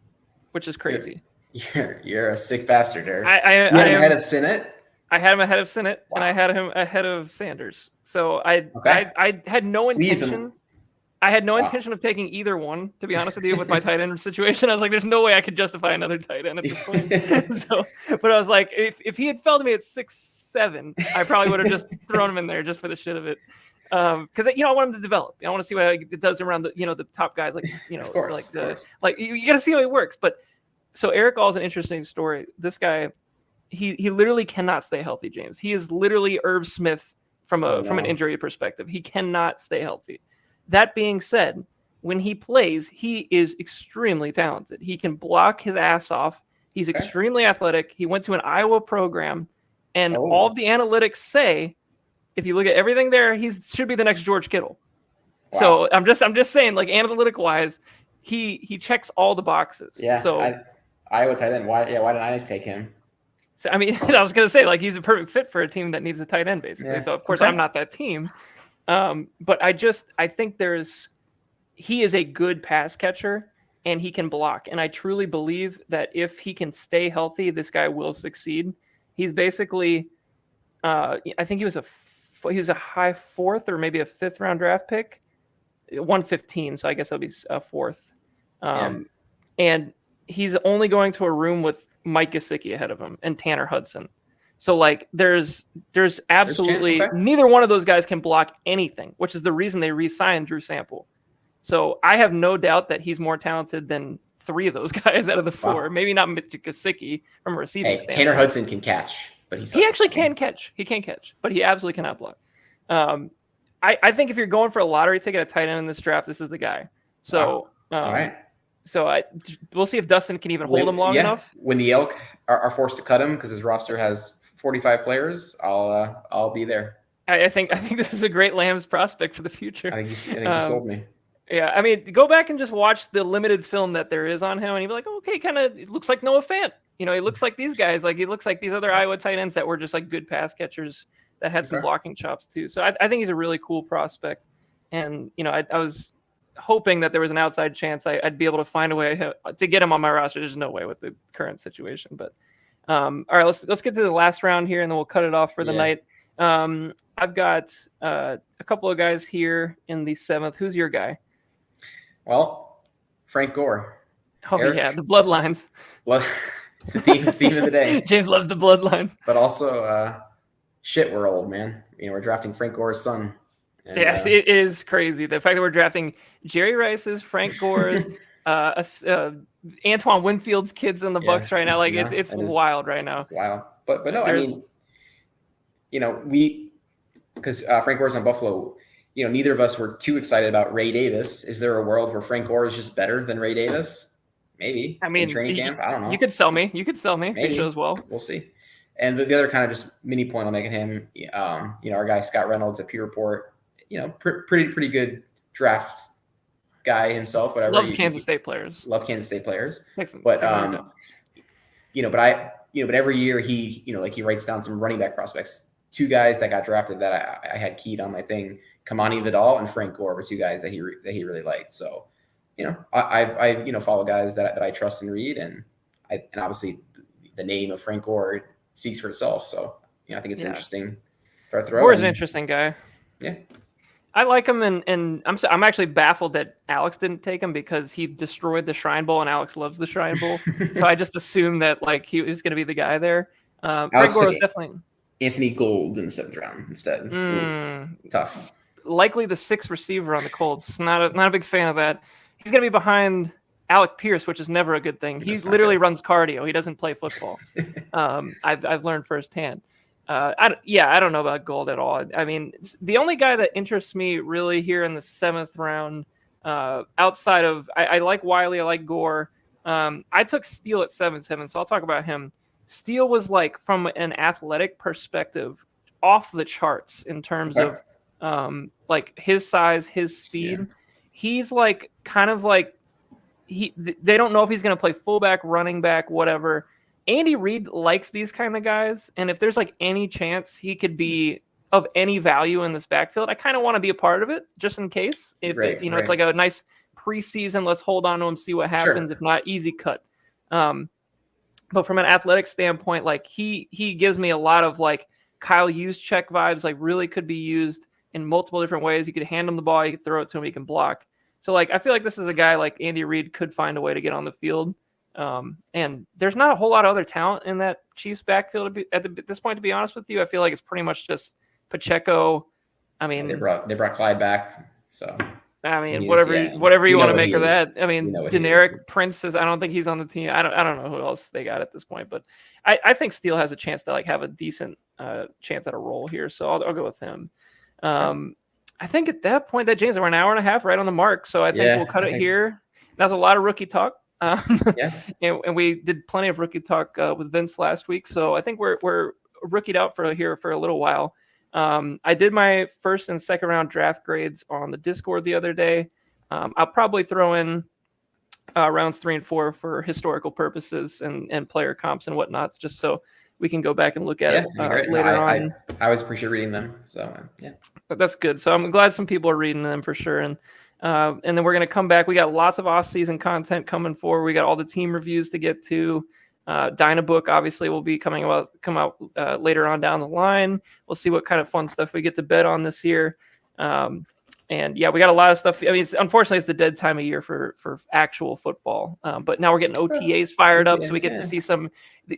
which is crazy. You're a sick bastard, Eric. I You had him ahead of Sinnott? I had him ahead of Sinnott, Wow. and I had him ahead of Sanders. So Okay. I had no intention. I had no Wow. intention of taking either one, to be honest with you, with my tight end situation. I was like, there's no way I could justify another tight end at this point. But I was like, if he had fell to me at 6'7", I probably would have just thrown him in there just for the shit of it. Because I want him to develop. I want to see what it does around the the top guys, like of course, like you got to see how it works. But so Eric All is an interesting story. This guy, he literally cannot stay healthy, James. He is literally Irv Smith from an injury perspective. He cannot stay healthy. That being said, when he plays, he is extremely talented. He can block his ass off. He's extremely athletic. He went to an Iowa program, and all of the analytics say, if you look at everything there, he should be the next George Kittle. Wow. So I'm just saying, like, analytic wise, he checks all the boxes. Yeah. So Iowa tight end. Why didn't I take him? So I mean, I was gonna say, like, he's a perfect fit for a team that needs a tight end, basically. Yeah. So of course I'm not that team. But I think he is a good pass catcher and he can block. And I truly believe that if he can stay healthy, this guy will succeed. He's basically, I think he was a high 4th or maybe a 5th round draft pick, 115. So I guess that'll be a 4th. And he's only going to a room with Mike Gesicki ahead of him and Tanner Hudson. So like there's absolutely neither one of those guys can block anything, which is the reason they re-signed Drew Sample. So I have no doubt that he's more talented than 3 of those guys out of the 4. Wow. Maybe not Gesicki from a receiving standpoint. Tanner Hudson can catch, but he actually can catch. He can catch, but he absolutely cannot block. I think if you're going for a lottery ticket, a tight end in this draft, this is the guy. So all right. So we'll see if Dustin can even hold him long enough. When the Elk are forced to cut him because his roster has 45 players, I'll be there. I think this is a great Lambs prospect for the future. I think you sold me. Yeah, I mean, go back and just watch the limited film that there is on him, and you'll be like, okay, kind of, it looks like Noah Fant. He looks like these guys. Like, he looks like these other Iowa tight ends that were just like good pass catchers that had some blocking chops too. So I think he's a really cool prospect. And, I was hoping that there was an outside chance I'd be able to find a way to get him on my roster. There's no way with the current situation. But all right, let's get to the last round here, and then we'll cut it off for the night. I've got a couple of guys here in the 7th. Who's your guy? Well, Frank Gore. Oh, Eric, yeah, the bloodlines. It's the theme of the day. James loves the bloodlines. But also, shit, we're old, man. We're drafting Frank Gore's son. And, it is crazy. The fact that we're drafting Jerry Rice's, Frank Gore's, Antoine Winfield's kids in the Bucs right now. Like, it's wild right now. It's wild. But no, I mean, because Frank Gore's on Buffalo, neither of us were too excited about Ray Davis. Is there a world where Frank Gore is just better than Ray Davis? Maybe. I mean, in training camp, I don't know. You could sell me. Maybe. He shows well. We'll see. And the other kind of just mini point I'll make at him, our guy Scott Reynolds at Pew Report, pretty good draft guy himself. Whatever. Loves Kansas State players. Love Kansas State players. But but every year he writes down some running back prospects. 2 guys that got drafted that I had keyed on my thing. Kamani Vidal and Frank Gore were 2 guys that he really liked. So, I've followed guys that I trust and read, and obviously the name of Frank Gore speaks for itself. So, I think it's interesting. Gore's an interesting guy. Yeah. I like him, and I'm actually baffled that Alex didn't take him because he destroyed the Shrine Bowl, and Alex loves the Shrine Bowl. So I just assumed that like he was going to be the guy there. Frank Gore was definitely Anthony Gould in the 7th round instead. Tough. Likely the 6th receiver on the Colts. Not a big fan of that. He's going to be behind Alec Pierce, which is never a good thing. He literally runs cardio. He doesn't play football. I've learned firsthand. I don't know about Gould at all. I mean, the only guy that interests me really here in the 7th round, outside of I like Wiley, I like Gore. I took Steele at 7-7, so I'll talk about him. Steele was like, from an athletic perspective, off the charts in terms of like his size, his speed. Yeah. He's like kind of like they don't know if he's going to play fullback, running back, whatever. Andy Reid likes these kind of guys, and if there's like any chance he could be of any value in this backfield, I kind of want to be a part of it just in case. If it's like a nice preseason, let's hold on to him, see what happens. Sure. If not, easy cut. But from an athletic standpoint, like he gives me a lot of like Kyle Juszczyk vibes, like really could be used in multiple different ways. You could hand him the ball, you could throw it to him, he can block. So like I feel like this is a guy like Andy Reid could find a way to get on the field. And there's not a whole lot of other talent in that Chiefs backfield at this point, to be honest with you. I feel like it's pretty much just Pacheco. I mean, they brought Clyde back, so I mean, whatever you want to make of that. I mean, Deneric Prince I don't think he's on the team. I don't know who else they got at this point, but I think Steele has a chance to like have a decent chance at a role here. So I'll go with him. I think at that point that James, we're an hour and a half right on the mark. So I think we'll cut it here. That's a lot of rookie talk. And we did plenty of rookie talk with Vince last week. So I think we're rookied out for a little while. I did my first and second round draft grades on the Discord the other day. I'll probably throw in rounds 3 and 4 for historical purposes and player comps and whatnot, just so we can go back and look at it later on. I always appreciate reading them. So but that's good. So I'm glad some people are reading them for sure. And then we're going to come back. We got lots of off-season content coming forward. We got all the team reviews to get to. Dynabook obviously will be come out later on down the line. We'll see what kind of fun stuff we get to bet on this year. And yeah, we got a lot of stuff. I mean, unfortunately, it's the dead time of year for actual football. But now we're getting OTAs fired up, so we get to see some.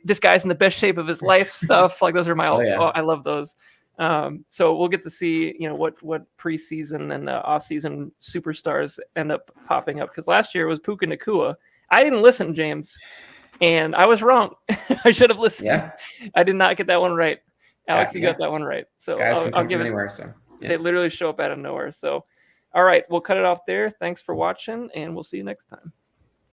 This guy's in the best shape of his life stuff. Like those are my. I love those. So we'll get to see what preseason and off-season superstars end up popping up, because last year it was Puka Nacua. I didn't listen, James, and I was wrong. I should have listened. Yeah. I did not get that one right. Alex, you got that one right. So I'll give it anywhere. So they literally show up out of nowhere. So all right, we'll cut it off there. Thanks for watching, and we'll see you next time.